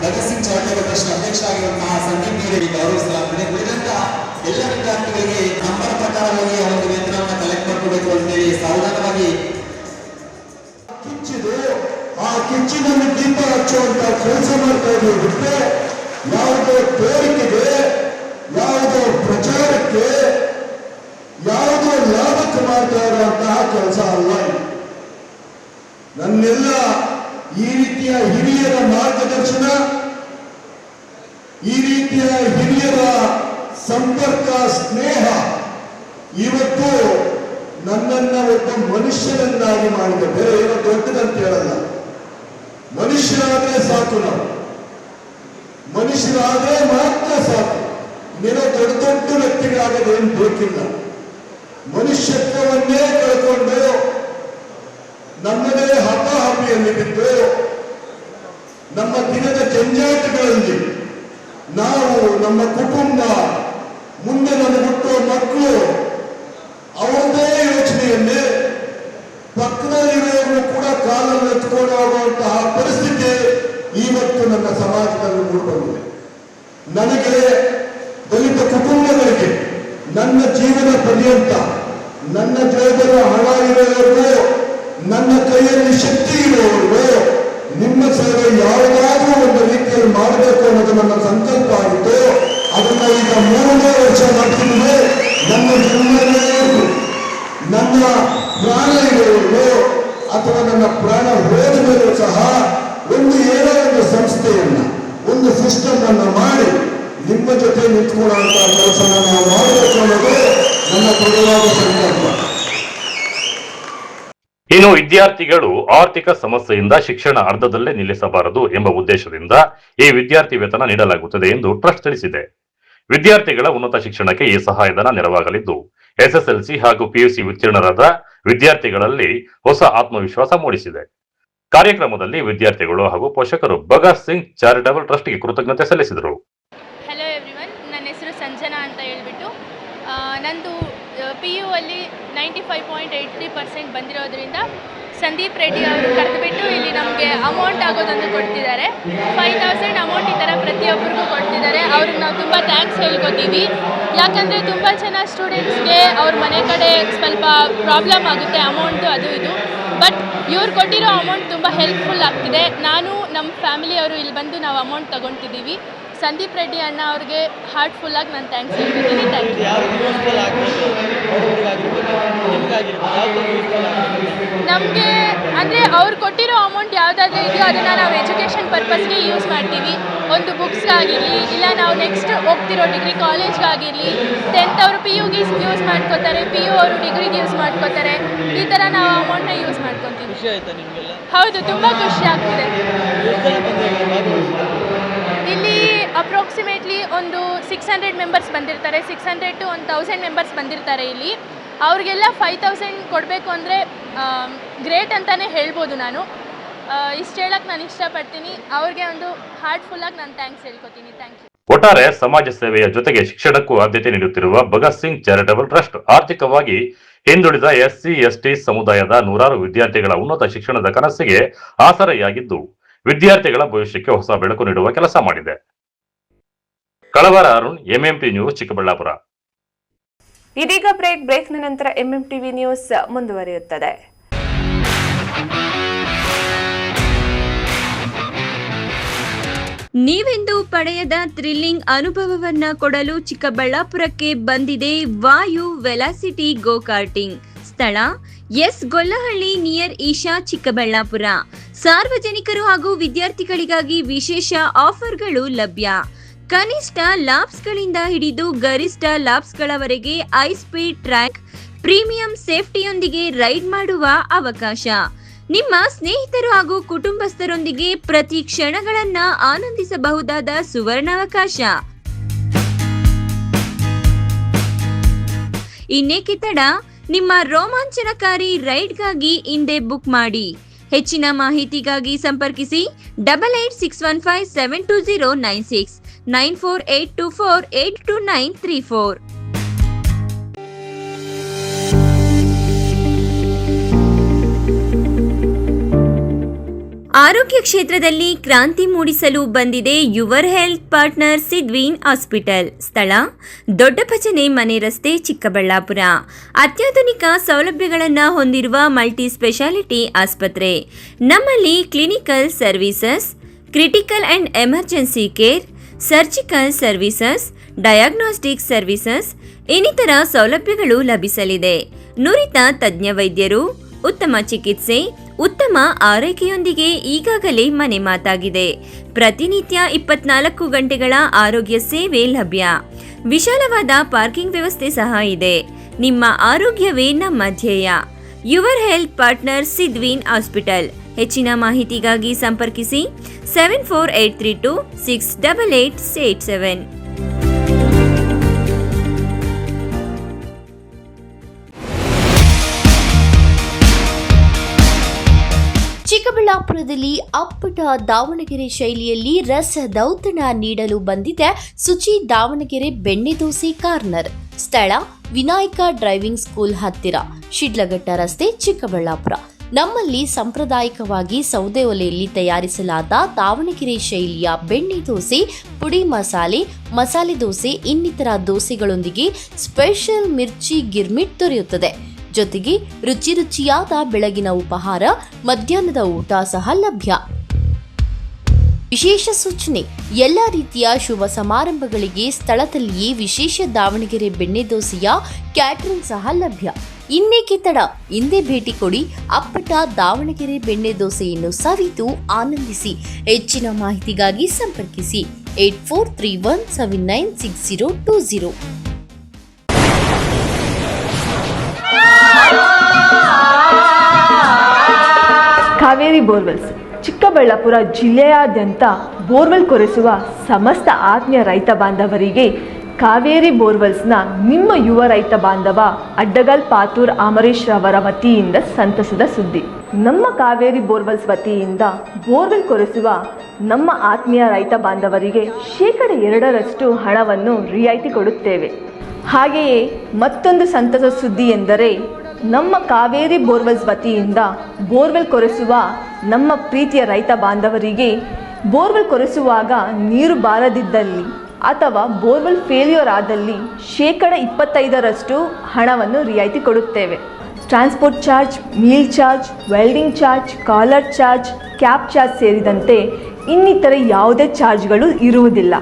E: ಭಗತ್ ಸಿಂಗ್ ಚಾರಿಟಬಲ್ ಟ್ರಸ್ಟ್ ಅಧ್ಯಕ್ಷರಾಗಿರುವಂತಹ ಸಂದೀಪ್ ಬಿ ರೆಡ್ಡಿ ಗೌರವಿಸಲಾಗುತ್ತದೆ. ಉಳಿದಂತ ಎಲ್ಲ ವಿದ್ಯಾರ್ಥಿಗಳಿಗೆ ನಂಬರ್ ಪ್ರಕಾರವಾಗಿ ಆ ಒಂದು ವೇತನವನ್ನು ಕಲೆಕ್ಟ್ ಮಾಡ್ಕೋಬೇಕು ಅಂತೇಳಿ ಸಾವಧಾನವಾಗಿ ಕಿಚ್ಚಿದು ಆ ಕಿಚ್ಚಿನಲ್ಲಿ ದೀಪ ಹಚ್ಚುವಂತ ಕೆಲಸ ಮಾಡ್ತಾ ಇದ್ದೀವಿ ಬಿಟ್ಟರೆ ಯಾವುದೋ ತೋರಿಕೆಗೆ, ಯಾವುದೋ ಪ್ರಚಾರಕ್ಕೆ, ಯಾವುದೋ ಲಾಭಕ್ಕೆ ಮಾಡ್ತಾ ಇರುವಂತಹ ಕೆಲಸ ಅಲ್ಲ. ನನ್ನೆಲ್ಲ ಈ ರೀತಿಯ ಹಿರಿಯರ ಮಾರ್ಗದರ್ಶನ,
F: ಈ ರೀತಿಯ ಹಿರಿಯರ ಸಂಪರ್ಕ, ಸ್ನೇಹ ಇವತ್ತು ನನ್ನನ್ನ ಒಬ್ಬ ಮನುಷ್ಯನನ್ನಾಗಿ ಮಾಡಿದೆ. ಬೇರೆ ಏನೋ ದೊಡ್ಡದಂತ ಹೇಳಲ್ಲ. ಮನುಷ್ಯರಾದ್ರೆ ಸಾಕು, ನಾವು ಮನುಷ್ಯರಾದ್ರೆ ಮಾತ್ರ ಸಾಕು. ನೀನು ದೊಡ್ಡ ದೊಡ್ಡ ವ್ಯಕ್ತಿಗಳಾಗೋದೇನು ಬೇಕಿಲ್ಲ. ಮನುಷ್ಯತ್ವವನ್ನೇ ಕಳ್ಕೊಂಡು ನಮ್ಮದೇ ಹಪಾಹಪಿಯಲ್ಲಿ ಬಿದ್ದು ನಮ್ಮ ದಿನದ ಜಂಜಾಟಗಳಲ್ಲಿ ನಾವು, ನಮ್ಮ ಕುಟುಂಬ, ಮುಂದೆ ನಮ್ಮ ಹುಟ್ಟುವ ಮಕ್ಕಳು ಅವರದೇ ಯೋಚನೆಯಲ್ಲಿ ಪಕ್ಕದಲ್ಲಿರೋರು ಕೂಡ ಕಾಲನ್ನು ಎತ್ಕೊಂಡು ಹೋಗುವಂತಹ ಪರಿಸ್ಥಿತಿ ಇವತ್ತು ನನ್ನ ಸಮಾಜದಲ್ಲಿ ಮೂಡಿಬಂದಿದೆ. ನನಗೆ, ದಲಿತ ಕುಟುಂಬಗಳಿಗೆ ನನ್ನ ಜೀವನ ಪರ್ಯಂತ ನನ್ನ ಜೇಬದ ಹಣ ಇರೋವರೆಗೂ, ನನ್ನ ಕೈಯಲ್ಲಿ ಶಕ್ತಿ ಇರುವವರೆಗೂ ನಿಮ್ಮ ಸೇವೆ ಯಾವುದಾದ್ರೂ ಒಂದು ರೀತಿಯಲ್ಲಿ ಮಾಡಬೇಕು ಅನ್ನೋದು ನನ್ನ ಸಂಕಲ್ಪ ಆಗಿತ್ತು. ಅದನ್ನ ಈಗ 3ನೇ ವರ್ಷ ಮಾಡ್ತಿದ್ದೆ. ನನ್ನ ಜನ್ಮವರೆಗೂ, ನನ್ನ ಪ್ರಾಣ ಇರುವವರೆಗೂ ಅಥವಾ ನನ್ನ ಪ್ರಾಣ ಹೋದ ಮೇಲೂ ಸಹ ಏನೋ ಒಂದು ಸಂಸ್ಥೆಯನ್ನ, ಒಂದು ಸಿಸ್ಟಮ್ ಅನ್ನ ಮಾಡಿ ನಿಮ್ಮ ಜೊತೆ ನಿಂತ್ಕೊಳ್ಳುವಂತಹ ಕೆಲಸನ ನಾವು ಮಾಡಬೇಕು ಅನ್ನೋದು ನನ್ನ ದೃಢವಾದ ಸಂಕಲ್ಪ.
B: ಇನ್ನು ವಿದ್ಯಾರ್ಥಿಗಳು ಆರ್ಥಿಕ ಸಮಸ್ಯೆಯಿಂದ ಶಿಕ್ಷಣ ಅರ್ಧದಲ್ಲೇ ನಿಲ್ಲಿಸಬಾರದು ಎಂಬ ಉದ್ದೇಶದಿಂದ ಈ ವಿದ್ಯಾರ್ಥಿ ವೇತನ ನೀಡಲಾಗುತ್ತದೆ ಎಂದು ಟ್ರಸ್ಟ್ ತಿಳಿಸಿದೆ. ವಿದ್ಯಾರ್ಥಿಗಳ ಉನ್ನತ ಶಿಕ್ಷಣಕ್ಕೆ ಈ ಸಹಾಯಧನ ನೆರವಾಗಲಿದ್ದು ಎಸ್ಎಸ್ಎಲ್ಸಿ ಹಾಗೂ ಪಿಯುಸಿ ಉತ್ತೀರ್ಣರಾದ ವಿದ್ಯಾರ್ಥಿಗಳಲ್ಲಿ ಹೊಸ ಆತ್ಮವಿಶ್ವಾಸ ಮೂಡಿಸಿದೆ. ಕಾರ್ಯಕ್ರಮದಲ್ಲಿ ವಿದ್ಯಾರ್ಥಿಗಳು ಹಾಗೂ ಪೋಷಕರು ಭಗತ್ ಸಿಂಗ್ ಚಾರಿಟಬಲ್ ಟ್ರಸ್ಟ್ಗೆ ಕೃತಜ್ಞತೆ ಸಲ್ಲಿಸಿದರು.
G: ಹಲೋ ಎವ್ರಿವನ್, ನನ್ನ ಹೆಸರು ಸಂಜನಾ ಅಂತ ಹೇಳ್ಬಿಟ್ಟು, ನಂದು PU ಅಲ್ಲಿ 95.83% ಬಂದಿರೋದ್ರಿಂದ ಸಂದೀಪ್ ರೆಡ್ಡಿ ಅವರು ಕರೆದುಬಿಟ್ಟು ಇಲ್ಲಿ ನಮಗೆ ಅಮೌಂಟ್ ಆಗೋದೊಂದು ಕೊಡ್ತಿದ್ದಾರೆ. 5000 ಅಮೌಂಟ್ ಈ ಥರ ಪ್ರತಿಯೊಬ್ಬರಿಗೂ ಕೊಡ್ತಿದ್ದಾರೆ. ಅವ್ರಿಗೆ ನಾವು ತುಂಬ ಥ್ಯಾಂಕ್ಸ್ ಹೇಳ್ಕೊತೀವಿ. ಯಾಕಂದರೆ ತುಂಬ ಜನ ಸ್ಟೂಡೆಂಟ್ಸ್ಗೆ ಅವ್ರ ಮನೆ ಕಡೆ ಸ್ವಲ್ಪ ಪ್ರಾಬ್ಲಮ್ ಆಗುತ್ತೆ, ಅಮೌಂಟು ಅದು ಇದು. ಬಟ್ ಇವ್ರು ಕೊಟ್ಟಿರೋ ಅಮೌಂಟ್ ತುಂಬ ಹೆಲ್ಪ್ಫುಲ್ ಆಗ್ತಿದೆ. ನಾನು, ನಮ್ಮ ಫ್ಯಾಮಿಲಿಯವರು ಇಲ್ಲಿ ಬಂದು ನಾವು ಅಮೌಂಟ್ ತೊಗೊತಿದ್ದೀವಿ. ಸಂದೀಪ್ ರೆಡ್ಡಿ ಅಣ್ಣ ಅವ್ರಿಗೆ ಹಾರ್ಟ್ಫುಲ್ಲಾಗಿ ನಾನು ಥ್ಯಾಂಕ್ಸ್ ಹೇಳ್ತಿದ್ದೀನಿ. Thank you. ನಮಗೆ ಅಂದರೆ ಅವ್ರು ಕೊಟ್ಟಿರೋ ಅಮೌಂಟ್ ಯಾವುದಾದ್ರೂ ಇದೆಯೋ ಅದನ್ನು ನಾವು ಎಜುಕೇಷನ್ ಪರ್ಪಸ್ಗೆ ಯೂಸ್ ಮಾಡ್ತೀವಿ. ಒಂದು ಬುಕ್ಸ್ಗಾಗಿರಲಿ, ಇಲ್ಲ ನಾವು ನೆಕ್ಸ್ಟ್ ಹೋಗ್ತಿರೋ ಡಿಗ್ರಿ ಕಾಲೇಜ್ಗಾಗಿರಲಿ. 10th ಅವರು PUಗೆ ಯೂಸ್ ಮಾಡ್ಕೋತಾರೆ, PU ಅವರು ಡಿಗ್ರಿಗೆ ಯೂಸ್ ಮಾಡ್ಕೋತಾರೆ. ಈ ಥರ ನಾವು ಅಮೌಂಟ್ನ ಯೂಸ್ ಮಾಡ್ಕೊತೀವಿ. ಹೌದು, ತುಂಬ ಖುಷಿ ಆಗ್ತಿದೆ. ಇಲ್ಲಿ ಅಪ್ರಾಕ್ಸಿಮೇಟ್ಲಿ ಒಂದು 600 ಮೆಂಬರ್ಸ್ ಬಂದಿರ್ತಾರೆ. 600 to 1000 ಮೆಂಬರ್ಸ್ ಬಂದಿರ್ತಾರೆ ಇಲ್ಲಿ. ಅವ್ರಿಗೆಲ್ಲ 5000 ಕೊಡಬೇಕು ಅಂದರೆ ಗ್ರೇಟ್ ಅಂತಲೇ ಹೇಳ್ಬೋದು. ನಾನು ಇಷ್ಟು ಹೇಳಕ್ಕೆ ನಾನು ಇಷ್ಟಪಡ್ತೀನಿ. ಅವ್ರಿಗೆ ಒಂದು ಹಾರ್ಟ್ಫುಲ್ಲಾಗಿ ನಾನು ಥ್ಯಾಂಕ್ಸ್ ಹೇಳ್ಕೊತೀನಿ. Thank you.
B: ಒಟ್ಟಾರೆ ಸಮಾಜ ಸೇವೆಯ ಜೊತೆಗೆ ಶಿಕ್ಷಣಕ್ಕೂ ಆದ್ಯತೆ ನೀಡುತ್ತಿರುವ ಭಗತ್ ಸಿಂಗ್ ಚಾರಿಟಬಲ್ ಟ್ರಸ್ಟ್ ಆರ್ಥಿಕವಾಗಿ ಹಿಂದುಳಿದ SC ST ಸಮುದಾಯದ ನೂರಾರು ವಿದ್ಯಾರ್ಥಿಗಳ ಉನ್ನತ ಶಿಕ್ಷಣದ ಕನಸಿಗೆ ಆಸರೆಯಾಗಿದ್ದು ವಿದ್ಯಾರ್ಥಿಗಳ ಭವಿಷ್ಯಕ್ಕೆ ಹೊಸ ಬೆಳಕು ನೀಡುವ ಕೆಲಸ ಮಾಡಿದೆ. ಕಳವಾರ ಅರುಣ್, MMT ನ್ಯೂಸ್, ಚಿಕ್ಕಬಳ್ಳಾಪುರ.
A: ಇದೀಗ ಬ್ರೇಕ್ನ ನಂತರ MMTV ನ್ಯೂಸ್ ಮುಂದುವರಿಯುತ್ತದೆ.
H: ನೀವೆಂದು ಪಡೆಯದ ಥ್ರಿಲ್ಲಿಂಗ್ ಅನುಭವವನ್ನ ಕೊಡಲು ಚಿಕ್ಕಬಳ್ಳಾಪುರಕ್ಕೆ ಬಂದಿದೆ ವಾಯು ವೆಲಾಸಿಟಿ ಗೋ ಕಾರ್ಟಿಂಗ್. ಸ್ಥಳ ಎಸ್ ಗೊಲ್ಲಹಳ್ಳಿ ನಿಯರ್ ಈಶಾ, ಚಿಕ್ಕಬಳ್ಳಾಪುರ. ಸಾರ್ವಜನಿಕರು ಹಾಗೂ ವಿದ್ಯಾರ್ಥಿಗಳಿಗಾಗಿ ವಿಶೇಷ ಆಫರ್ಗಳು ಲಭ್ಯ. ಕನಿಷ್ಠ ಲಾಪ್ಸ್ಗಳಿಂದ ಹಿಡಿದು ಗರಿಷ್ಠ ಲಾಪ್ಸ್ಗಳವರೆಗೆ ಹೈ ಸ್ಪೀಡ್ ಟ್ರ್ಯಾಕ್, ಪ್ರೀಮಿಯಂ ಸೇಫ್ಟಿಯೊಂದಿಗೆ ರೈಡ್ ಮಾಡುವ ಅವಕಾಶ. ನಿಮ್ಮ ಸ್ನೇಹಿತರು ಹಾಗೂ ಕುಟುಂಬಸ್ಥರೊಂದಿಗೆ ಪ್ರತಿ ಕ್ಷಣಗಳನ್ನ ಆನಂದಿಸಬಹುದಾದ ಸುವರ್ಣಾವಕಾಶ. ಇನ್ನೇಕೆ ತಡ, ನಿಮ್ಮ ರೋಮಾಂಚನಕಾರಿ ರೈಡ್ಗಾಗಿ ಹಿಂದೆ ಬುಕ್ ಮಾಡಿ. ಹೆಚ್ಚಿನ ಮಾಹಿತಿಗಾಗಿ ಸಂಪರ್ಕಿಸಿ 8861572096 9482482934. ಆರೋಗ್ಯ ಕ್ಷೇತ್ರದಲ್ಲಿ ಕ್ರಾಂತಿ ಮೂಡಿಸಲು ಬಂದಿದೆ your health partner Sidveen hospital. ಸ್ಥಳ ದೊಡ್ಡಭಜನೆ ಮನೆ ರಸ್ತೆ, ಚಿಕ್ಕಬಳ್ಳಾಪುರ. ಅತ್ಯಾಧುನಿಕ ಸೌಲಭ್ಯಗಳನ್ನು ಹೊಂದಿರುವ ಮಲ್ಟಿ ಸ್ಪೆಷಾಲಿಟಿ ಆಸ್ಪತ್ರೆ. ನಮ್ಮಲ್ಲಿ clinical services, critical and emergency care, surgical services, diagnostic services ಇನ್ನಿತರ ಸೌಲಭ್ಯಗಳು ಲಭಿಸಲಿದೆ. ನುರಿತ ತಜ್ಞ ವೈದ್ಯರು, ಉತ್ತಮ ಚಿಕಿತ್ಸೆ, ಉತ್ತಮ ಆರೈಕೆಯೊಂದಿಗೆ ಈಗಾಗಲೇ ಮನೆ ಮಾತಾಗಿದೆ. ಪ್ರತಿನಿತ್ಯ 24 ಗಂಟೆಗಳ ಆರೋಗ್ಯ ಸೇವೆ ಲಭ್ಯ. ವಿಶಾಲವಾದ ಪಾರ್ಕಿಂಗ್ ವ್ಯವಸ್ಥೆ ಸಹ ಇದೆ. ನಿಮ್ಮ ಆರೋಗ್ಯವೇ ನಮ್ಮ ಧ್ಯೇಯ. Your health partner Sidveen hospital. ಹೆಚ್ಚಿನ ಮಾಹಿತಿಗಾಗಿ ಸಂಪರ್ಕಿಸಿ 74832 68887.
I: ಚಿಕ್ಕಬಳ್ಳಾಪುರದಲ್ಲಿ ಅಪ್ಪಟ ದಾವಣಗೆರೆ ಶೈಲಿಯಲ್ಲಿ ರಸದೌತಣ ನೀಡಲು ಬಂದಿದೆ ಸುಚಿ ದಾವಣಗೆರೆ ಬೆಣ್ಣೆ ದೋಸೆ ಕಾರ್ನರ್. ಸ್ಥಳ ವಿನಾಯಕ ಡ್ರೈವಿಂಗ್ ಸ್ಕೂಲ್ ಹತ್ತಿರ, ಶಿಡ್ಲಘಟ್ಟ ರಸ್ತೆ, ಚಿಕ್ಕಬಳ್ಳಾಪುರ. ನಮ್ಮಲ್ಲಿ ಸಾಂಪ್ರದಾಯಿಕವಾಗಿ ಸೌದೆ ಒಲೆಯಲ್ಲಿ ತಯಾರಿಸಲಾದ ದಾವಣಗೆರೆ ಶೈಲಿಯ ಬೆಣ್ಣೆ ದೋಸೆ, ಪುಡಿ ಮಸಾಲೆ, ಮಸಾಲೆ ದೋಸೆ ಇನ್ನಿತರ ದೋಸೆಗಳೊಂದಿಗೆ ಸ್ಪೆಷಲ್ ಮಿರ್ಚಿ ಗಿರ್ಮಿಟ್ ದೊರೆಯುತ್ತದೆ. ಜೊತೆಗೆ ರುಚಿ ರುಚಿಯಾದ ಬೆಳಗಿನ ಉಪಹಾರ, ಮಧ್ಯಾಹ್ನದ ಊಟ ಸಹ ಲಭ್ಯ. ವಿಶೇಷ ಸೂಚನೆ: ಎಲ್ಲ ರೀತಿಯ ಶುಭ ಸಮಾರಂಭಗಳಿಗೆ ಸ್ಥಳದಲ್ಲಿಯೇ ವಿಶೇಷ ದಾವಣಗೆರೆ ಬೆಣ್ಣೆ ದೋಸೆಯ ಕ್ಯಾಟರಿಂಗ್ ಸಹ ಲಭ್ಯ. ಇನ್ನೇಕೆ ತಡ, ಹಿಂದೆ ಭೇಟಿ ಕೊಡಿ. ಅಪ್ಪಟ ದಾವಣಗೆರೆ ಬೆಣ್ಣೆ ದೋಸೆಯನ್ನು ಸವಿದು ಆನಂದಿಸಿ. ಹೆಚ್ಚಿನ ಮಾಹಿತಿಗಾಗಿ ಸಂಪರ್ಕಿಸಿ 8431796020.
J: ಕಾವೇರಿ ಬೋರ್ವೆಲ್ಸ್ ಚಿಕ್ಕಬಳ್ಳಾಪುರ ಜಿಲ್ಲೆಯಾದ್ಯಂತ ಬೋರ್ವೆಲ್ ಕೊರೆಸುವ ಸಮಸ್ತ ಆತ್ಮೀಯ ರೈತ ಬಾಂಧವರಿಗೆ ಕಾವೇರಿ ಬೋರ್ವೆಲ್ಸ್ನ ನಿಮ್ಮ ಯುವ ರೈತ ಬಾಂಧವ ಅಡ್ಡಗಲ್ ಪಾತೂರ್ ಅಮರೀಶ್ ರವರ ವತಿಯಿಂದ ಸಂತಸದ ಸುದ್ದಿ. ನಮ್ಮ ಕಾವೇರಿ ಬೋರ್ವೆಲ್ಸ್ ವತಿಯಿಂದ ಬೋರ್ವೆಲ್ ಕೊರೆಸುವ ನಮ್ಮ ಆತ್ಮೀಯ ರೈತ ಬಾಂಧವರಿಗೆ 2% ಹಣವನ್ನು ರಿಯಾಯಿತಿ ಕೊಡುತ್ತೇವೆ. ಹಾಗೆಯೇ ಮತ್ತೊಂದು ಸಂತಸ ಸುದ್ದಿ ಎಂದರೆ, ನಮ್ಮ ಕಾವೇರಿ ಬೋರ್ವೆಲ್ಸ್ ವತಿಯಿಂದ ಬೋರ್ವೆಲ್ ಕೊರೆಸುವ ನಮ್ಮ ಪ್ರೀತಿಯ ರೈತ ಬಾಂಧವರಿಗೆ ಬೋರ್ವೆಲ್ ಕೊರೆಸುವಾಗ ನೀರು ಬಾರದಿದ್ದಲ್ಲಿ ಅಥವಾ ಬೋರ್ವೆಲ್ ಫೇಲ್ಯೂರ್ ಆದಲ್ಲಿ 25% ಹಣವನ್ನು ರಿಯಾಯಿತಿ ಕೊಡುತ್ತೇವೆ. Transport charge, meal charge, welding charge, collar charge, cab charge ಸೇರಿದಂತೆ ಇನ್ನಿತರೆ ಯಾವುದೇ ಚಾರ್ಜ್ಗಳು ಇರುವುದಿಲ್ಲ.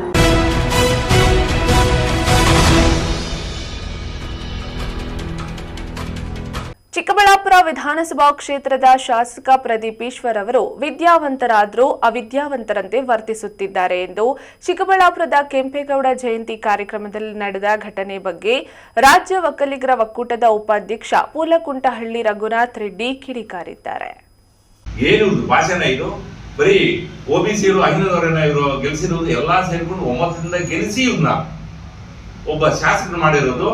J: ಚಿಕ್ಕಬಳ್ಳಾಪುರ ವಿಧಾನಸಭಾ ಕ್ಷೇತ್ರದ ಶಾಸಕ ಪ್ರದೀಪ್ ಈಶ್ವರ್ ಅವರು ವಿದ್ಯಾವಂತರಾದರೂ ಅವಿದ್ಯಾವಂತರಂತೆ ವರ್ತಿಸುತ್ತಿದ್ದಾರೆ ಎಂದು ಚಿಕ್ಕಬಳ್ಳಾಪುರದ ಕೆಂಪೇಗೌಡ ಜಯಂತಿ ಕಾರ್ಯಕ್ರಮದಲ್ಲಿ ನಡೆದ ಘಟನೆ ಬಗ್ಗೆ ರಾಜ್ಯ ಒಕ್ಕಲಿಗರ ಒಕ್ಕೂಟದ ಉಪಾಧ್ಯಕ್ಷ ಪೂಲಕುಂಟಹಳ್ಳಿ ರಘುನಾಥ್ ರೆಡ್ಡಿ ಕಿಡಿಕಾರಿದ್ದಾರೆ.
K: ಏನು ಭಾಷಣ ಇದು? ಬರೀ OBCರು ಅಹಿಂದವರನ್ನ ಇವರು ಗೆಲ್ಸಿರೋದು ಎಲ್ಲಾ ಸೇರ್ಕೊಂಡು ಒಮ್ಮತದಿಂದ ಗೆಲ್ಲಿಸಿ ಇವ್ರನ್ನ ಒಬ್ಬ ಶಾಸಕರು ಮಾಡಿರೋದು.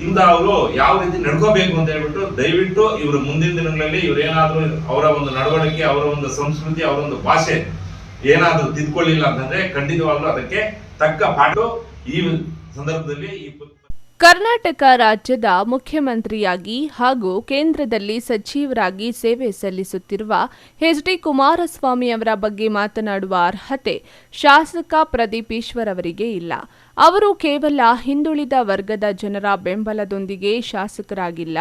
K: ಇಂದ ಅವರು ಯಾವ ರೀತಿ ನಡ್ಕೋಬೇಕು ಅಂತ ಹೇಳ್ಬಿಟ್ಟು ದಯವಿಟ್ಟು ಇವರು ಮುಂದಿನ ದಿನಗಳಲ್ಲಿ ಇವರೇನಾದ್ರೂ ಅವರ ಒಂದು ನಡವಳಿಕೆ, ಅವರ ಒಂದು ಸಂಸ್ಕೃತಿ, ಅವರ ಒಂದು ಭಾಷೆ ಏನಾದ್ರೂ ತಿದ್ಕೊಳ್ಳಿಲ್ಲ ಅಂತಂದ್ರೆ ಖಂಡಿತವಾಗ್ಲೂ ಅದಕ್ಕೆ ತಕ್ಕ ಪಾಠ ಈ ಸಂದರ್ಭದಲ್ಲಿ
A: ಕರ್ನಾಟಕ ರಾಜ್ಯದ ಮುಖ್ಯಮಂತ್ರಿಯಾಗಿ ಹಾಗೂ ಕೇಂದ್ರದಲ್ಲಿ ಸಚಿವರಾಗಿ ಸೇವೆ ಸಲ್ಲಿಸುತ್ತಿರುವ ಎಚ್.ಡಿ. ಕುಮಾರಸ್ವಾಮಿ ಅವರ ಬಗ್ಗೆ ಮಾತನಾಡುವ ಅರ್ಹತೆ ಶಾಸಕ ಪ್ರದೀಪ್ ಈಶ್ವರ್ ಅವರಿಗೆ ಇಲ್ಲ. ಅವರು ಕೇವಲ ಹಿಂದುಳಿದ ವರ್ಗದ ಜನರ ಬೆಂಬಲದೊಂದಿಗೆ ಶಾಸಕರಾಗಿಲ್ಲ,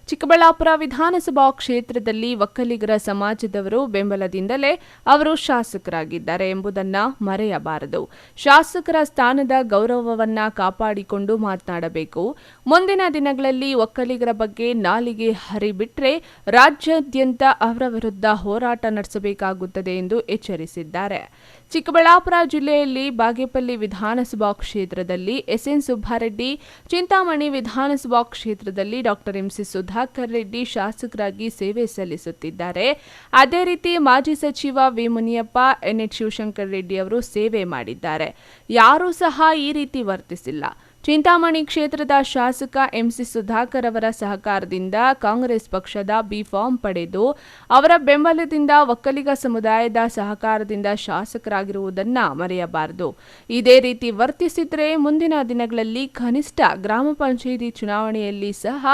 A: ಚಿಕ್ಕಬಳ್ಳಾಪುರ ವಿಧಾನಸಭಾ ಕ್ಷೇತ್ರದಲ್ಲಿ ಒಕ್ಕಲಿಗರ ಸಮಾಜದವರು ಬೆಂಬಲದಿಂದಲೇ ಅವರು ಶಾಸಕರಾಗಿದ್ದಾರೆ ಎಂಬುದನ್ನು ಮರೆಯಬಾರದು. ಶಾಸಕರ ಸ್ಥಾನದ ಗೌರವವನ್ನ ಕಾಪಾಡಿಕೊಂಡು ಮಾತನಾಡಬೇಕು. ಮುಂದಿನ ದಿನಗಳಲ್ಲಿ ಒಕ್ಕಲಿಗರ ಬಗ್ಗೆ ನಾಲಿಗೆ ಹರಿಬಿಟ್ರೆ ರಾಜ್ಯಾದ್ಯಂತ ಅವರ ವಿರುದ್ಧ ಹೋರಾಟ ನಡೆಸಬೇಕಾಗುತ್ತದೆ ಎಂದು ಎಚ್ಚರಿಸಿದ್ದಾರೆ. ಚಿಕ್ಕಬಳ್ಳಾಪುರ ಜಿಲ್ಲೆಯಲ್ಲಿ ಬಾಗೇಪಲ್ಲಿ ವಿಧಾನಸಭಾ ಕ್ಷೇತ್ರದಲ್ಲಿ ಎಸ್ಎನ್ ಸುಬ್ಬಾರೆಡ್ಡಿ, ಚಿಂತಾಮಣಿ ವಿಧಾನಸಭಾ ಕ್ಷೇತ್ರದಲ್ಲಿ ಡಾ ಎಂಸಿ ಸುಧಾಕರ್ ರೆಡ್ಡಿ ಶಾಸಕರಾಗಿ ಸೇವೆ ಸಲ್ಲಿಸುತ್ತಿದ್ದಾರೆ. ಅದೇ ರೀತಿ ಮಾಜಿ ಸಚಿವ ವಿ ಮುನಿಯಪ್ಪ, ಎನ್ಎಚ್ ಶಿವಶಂಕರ್ ರೆಡ್ಡಿ ಅವರು ಸೇವೆ ಮಾಡಿದ್ದಾರೆ. ಯಾರೂ ಸಹ ಈ ರೀತಿ ವರ್ತಿಸಿಲ್ಲ. ಚಿಂತಾಮಣಿ ಕ್ಷೇತ್ರದ ಶಾಸಕ ಎಂಸಿ ಸುಧಾಕರ್ ಅವರ ಸಹಕಾರದಿಂದ ಕಾಂಗ್ರೆಸ್ ಪಕ್ಷದ ಬಿ ಫಾರ್ಮ್ ಪಡೆದು ಅವರ ಬೆಂಬಲದಿಂದ ಒಕ್ಕಲಿಗ ಸಮುದಾಯದ ಸಹಕಾರದಿಂದ ಶಾಸಕರಾಗಿರುವುದನ್ನು ಮರೆಯಬಾರದು. ಇದೇ ರೀತಿ ವರ್ತಿಸಿದರೆ ಮುಂದಿನ ದಿನಗಳಲ್ಲಿ ಕನಿಷ್ಠ ಗ್ರಾಮ ಪಂಚಾಯಿತಿ ಚುನಾವಣೆಯಲ್ಲಿ ಸಹ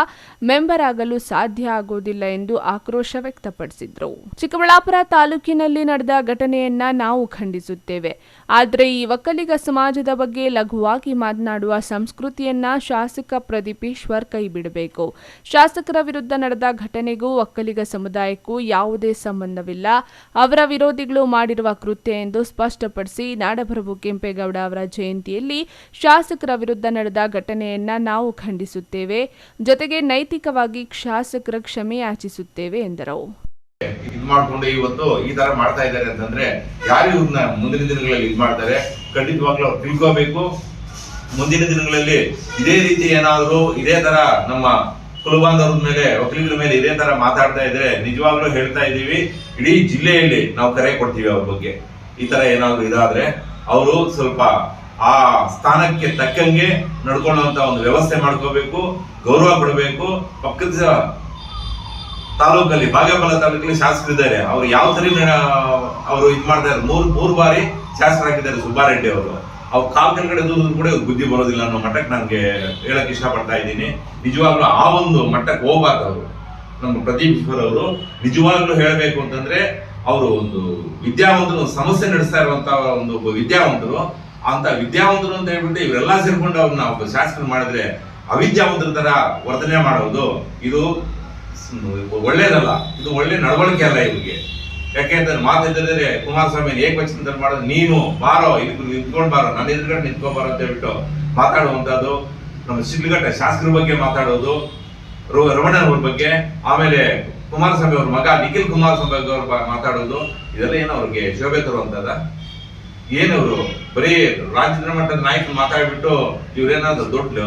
A: ಮೆಂಬರ್ ಆಗಲು ಸಾಧ್ಯ ಆಗುವುದಿಲ್ಲ ಎಂದು ಆಕ್ರೋಶ ವ್ಯಕ್ತಪಡಿಸಿದರು. ಚಿಕ್ಕಬಳ್ಳಾಪುರ ತಾಲೂಕಿನಲ್ಲಿ ನಡೆದ ಘಟನೆಯನ್ನ ನಾವು ಖಂಡಿಸುತ್ತೇವೆ. ಆದರೆ ಈ ಒಕ್ಕಲಿಗ ಸಮಾಜದ ಬಗ್ಗೆ ಲಘುವಾಗಿ ಮಾತನಾಡುವ ಸಂಸ್ಕೃತಿಯನ್ನ ಶಾಸಕ ಪ್ರದೀಪ್ ಈಶ್ವರ್ ಕೈಬಿಡಬೇಕು. ಶಾಸಕರ ವಿರುದ್ಧ ನಡೆದ ಘಟನೆಗೂ ಒಕ್ಕಲಿಗ ಸಮುದಾಯಕ್ಕೂ ಯಾವುದೇ ಸಂಬಂಧವಿಲ್ಲ, ಅವರ ವಿರೋಧಿಗಳು ಮಾಡಿರುವ ಕೃತ್ಯ ಎಂದು ಸ್ಪಷ್ಟಪಡಿಸಿ ನಾಡಪ್ರಭು ಕೆಂಪೇಗೌಡ ಅವರ ಜಯಂತಿಯಲ್ಲಿ ಶಾಸಕರ ವಿರುದ್ಧ ನಡೆದ ಘಟನೆಯನ್ನ ನಾವು ಖಂಡಿಸುತ್ತೇವೆ, ಜೊತೆಗೆ ನೈತಿಕವಾಗಿ ಶಾಸಕರ ಕ್ಷಮೆ ಯಾಚಿಸುತ್ತೇವೆ ಎಂದರು.
K: ಇದು ಮಾಡ್ಕೊಂಡು ಇವತ್ತು ಈ ತರ ಮಾಡ್ತಾ ಇದ್ದಾರೆ ಅಂತಂದ್ರೆ ಯಾರು ಇವ್ರನ್ನ ಮುಂದಿನ ದಿನಗಳಲ್ಲಿ ಇದು ಮಾಡ್ತಾರೆ ಖಂಡಿತವಾಗ್ಲೂ ಅವ್ರು ತಿಳ್ಕೋಬೇಕು. ಮುಂದಿನ ದಿನಗಳಲ್ಲಿ ಇದೇ ರೀತಿ ಏನಾದ್ರು ಇದೇ ತರ ನಮ್ಮ ಕುಲಬಾಂಧವ್ರ ಮೇಲೆ ವಕೀಲರ ಮೇಲೆ ಇದೇ ತರ ಮಾತಾಡ್ತಾ ಇದ್ರೆ ನಿಜವಾಗ್ಲೂ ಹೇಳ್ತಾ ಇದೀವಿ, ಇಡೀ ಜಿಲ್ಲೆಯಲ್ಲಿ ನಾವು ಕರೆ ಕೊಡ್ತೀವಿ ಅವ್ರ ಬಗ್ಗೆ. ಈ ತರ ಏನಾದ್ರು ಇದಾದ್ರೆ ಅವರು ಸ್ವಲ್ಪ ಆ ಸ್ಥಾನಕ್ಕೆ ತಕ್ಕಂಗೆ ನಡ್ಕೊಳ್ಳುವಂತ ಒಂದು ವ್ಯವಸ್ಥೆ ಮಾಡ್ಕೋಬೇಕು, ಗೌರವ ಕೊಡಬೇಕು. ಪಕ್ಕದ ತಾಲೂಕಲ್ಲಿ ಬಾಗೇಪಲ್ಲಿ ತಾಲೂಕಲ್ಲಿ ಶಾಸಕರಿದ್ದಾರೆ, ಅವ್ರು ಯಾವ ತರ ಅವರು ಇದು ಮಾಡ್ತಾ ಇದ್ದಾರೆ. ಮೂರು ಬಾರಿ ಶಾಸಕರಾಗಿದ್ದಾರೆ ಸುಬ್ಬಾರೆಡ್ಡಿ ಅವರು. ಅವ್ರು ಕಾಲ್ ಕೆಳಗಡೆ ಕೂಡ ಬುದ್ಧಿ ಬರೋದಿಲ್ಲ ಅನ್ನೋ ಮಟ್ಟಕ್ಕೆ ನನಗೆ ಹೇಳಕ್ ಇಷ್ಟಪಡ್ತಾ ಇದ್ದೀನಿ. ನಿಜವಾಗ್ಲೂ ಆ ಒಂದು ಮಟ್ಟಕ್ಕೆ ಹೋಗ್ಬಾರ್ದು ಅವರು. ನಮ್ಮ ಪ್ರದೀಪ್ ಈಶ್ವರ್ ಅವರು ನಿಜವಾಗ್ಲೂ ಹೇಳ್ಬೇಕು ಅಂತಂದ್ರೆ ಅವರು ಒಂದು ವಿದ್ಯಾವಂತರು, ಸಮಸ್ಯೆ ನಡೆಸ್ತಾ ಇರುವಂತ ಒಂದು ವಿದ್ಯಾವಂತರು. ಅಂತ ವಿದ್ಯಾವಂತರು ಅಂತ ಹೇಳ್ಬಿಟ್ಟು ಇವರೆಲ್ಲಾ ಸೇರ್ಕೊಂಡು ಅವ್ರನ್ನ ಒಬ್ಬ ಶಾಸಕರು ಮಾಡಿದ್ರೆ ಅವಿದ್ಯಾವಂತರ ತರ ವರ್ತನೆ ಮಾಡೋದು ಇದು ಒಳ್ಳೇದಲ್ಲ. ಇದು ಒಳ್ಳೆ ನಡವಳಿಕೆ ಅಲ್ಲ ಇವ್ರಿಗೆ. ಯಾಕೆಂತಂದ್ರೆ ಮಾತಾಡಿದ್ರೆ ಕುಮಾರಸ್ವಾಮಿ ಏಕವಚನದಲ್ಲಿ ಮಾಡೋದು, ನೀನು ಬಾರೋ ಇಲ್ಲಿ ನಿಂತ್ಕೊಂಡ್ ಬಾರೋ, ನನ್ನ ಎದುರುಗಡೆ ನಿಂತ್ಕೊಬಾರೋ ಅಂತ ಹೇಳ್ಬಿಟ್ಟು ಮಾತಾಡುವಂತದ್ದು. ನಮ್ಮ ಶಿಡ್ಲಘಟ್ಟ ಶಾಸಕರ ಬಗ್ಗೆ ಮಾತಾಡೋದು, ರಮಣನವ್ರ ಬಗ್ಗೆ, ಆಮೇಲೆ ಕುಮಾರಸ್ವಾಮಿ ಅವ್ರ ಮಗ ನಿಖಿಲ್ ಕುಮಾರಸ್ವಾಮಿ ಅವ್ರ ಮಾತಾಡೋದು, ಇದೆಲ್ಲ ಏನೋ ಅವ್ರಿಗೆ ಶೋಭೆ ತರುವಂತದ? ಏನವರು ಬರೀ ರಾಜ್ಯದ ಮಟ್ಟದ ನಾಯಕರು ಮಾತಾಡ್ಬಿಟ್ಟು ಇವ್ರೇನಾದ್ರು ದೊಡ್ಡ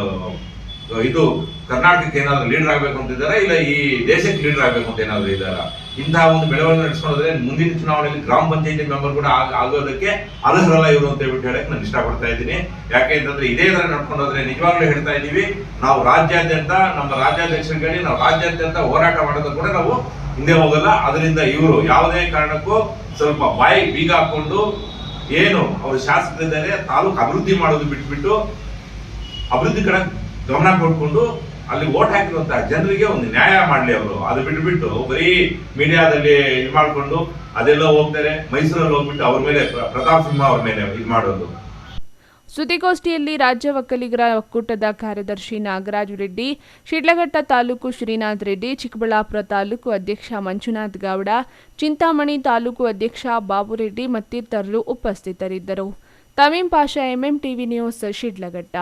K: ಇದು ಕರ್ನಾಟಕಕ್ಕೆ ಏನಾದ್ರು ಲೀಡರ್ ಆಗ್ಬೇಕು ಅಂತಿದಾರ, ಇಲ್ಲ ಈ ದೇಶಕ್ಕೆ ಲೀಡರ್ ಆಗ್ಬೇಕು ಅಂತ ಏನಾದ್ರು ಇದಾರ? ಇಂತಹ ಒಂದು ಬೆಳವಣಿಗೆ ನಡೆಸ್ಕೊಂಡ್ರೆ ಮುಂದಿನ ಚುನಾವಣೆಯಲ್ಲಿ ಗ್ರಾಮ ಪಂಚಾಯತಿ ಮೆಂಬರ್ ಕೂಡ ಆಗೋದಕ್ಕೆ ಅರ್ಹರಲ್ಲ ಇವರು ಅಂತ ಹೇಳ್ಬಿಟ್ಟು ಹೇಳಕ್ ನಾನು ಇಷ್ಟಪಡ್ತಾ ಇದ್ದೀನಿ. ಯಾಕೆ ಅಂತಂದ್ರೆ ಇದೇ ತರ ನಡ್ಕೊಂಡೋದ್ರೆ ನಿಜವಾಗ್ಲೂ ಹೇಳ್ತಾ ಇದೀವಿ, ನಾವು ರಾಜ್ಯಾದ್ಯಂತ ನಮ್ಮ ರಾಜ್ಯಾಧ್ಯಕ್ಷರುಗಳಿಗೆ ನಾವು ರಾಜ್ಯಾದ್ಯಂತ ಹೋರಾಟ ಮಾಡೋದು ಕೂಡ ನಾವು ಹಿಂದೆ ಹೋಗಲ್ಲ. ಅದರಿಂದ ಇವರು ಯಾವುದೇ ಕಾರಣಕ್ಕೂ ಸ್ವಲ್ಪ ಬಾಯಿ ಬೀಗ ಹಾಕೊಂಡು ಏನು ಅವರು ಶಾಸಕರಿದ್ದಾರೆ ತಾಲೂಕು ಅಭಿವೃದ್ಧಿ ಮಾಡೋದು ಬಿಟ್ಬಿಟ್ಟು ಅಭಿವೃದ್ಧಿ ಕಡೆ ಗಮನ ಕೊಟ್ಕೊಂಡು ಅಲ್ಲಿ ಓಟ್ ಹಾಕಿರುವಂತಹ ಜನರಿಗೆ ಒಂದು ನ್ಯಾಯ ಮಾಡ್ಲಿ ಅವರು. ಅದು ಬಿಟ್ಬಿಟ್ಟು ಬರೀ ಮೀಡಿಯಾದಲ್ಲಿ ಇದು ಮಾಡ್ಕೊಂಡು ಅದೆಲ್ಲ ಹೋಗ್ತಾರೆ. ಮೈಸೂರಲ್ಲಿ ಹೋಗ್ಬಿಟ್ಟು ಅವ್ರ ಮೇಲೆ ಪ್ರತಾಪ್ ಸಿಂಹ ಅವ್ರ ಮೇಲೆ ಇದು ಮಾಡೋದು.
A: ಸುದ್ದಿಗೋಷ್ಠಿಯಲ್ಲಿ ರಾಜ್ಯ ಒಕ್ಕಲಿಗರ ಒಕ್ಕೂಟದ ಕಾರ್ಯದರ್ಶಿ ನಾಗರಾಜ್ ರೆಡ್ಡಿ, ಶಿಡ್ಲಘಟ್ಟ ತಾಲೂಕು ಶ್ರೀನಾಥ್ ರೆಡ್ಡಿ, ಚಿಕ್ಕಬಳ್ಳಾಪುರ ತಾಲೂಕು ಅಧ್ಯಕ್ಷ ಮಂಜುನಾಥ್ ಗೌಡ, ಚಿಂತಾಮಣಿ ತಾಲೂಕು ಅಧ್ಯಕ್ಷ ಬಾಬುರೆಡ್ಡಿ ಮತ್ತಿತರರು ಉಪಸ್ಥಿತರಿದ್ದರು. ತಮೀಂ ಪಾಷಾ, ಎಂಎಂಟಿವಿ ನ್ಯೂಸ್, ಶಿಡ್ಲಘಟ್ಟ.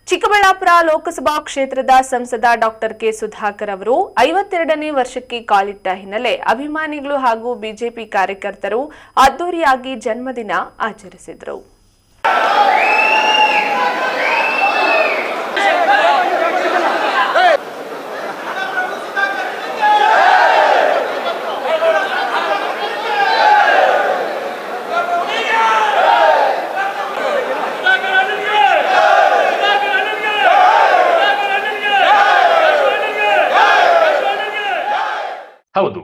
A: ಚಿಕ್ಕಬಳ್ಳಾಪುರ ಲೋಕಸಭಾ ಕ್ಷೇತ್ರದ ಸಂಸದ ಡಾಕ್ಟರ್ ಕೆ ಸುಧಾಕರ್ ಅವರು 52ನೇ ವರ್ಷಕ್ಕೆ ಕಾಲಿಟ್ಟ ಹಿನ್ನೆಲೆ ಅಭಿಮಾನಿಗಳು ಹಾಗೂ ಬಿಜೆಪಿ ಕಾರ್ಯಕರ್ತರು ಅದ್ದೂರಿಯಾಗಿ ಜನ್ಮದಿನ ಆಚರಿಸಿದರು.
B: ಹೌದು,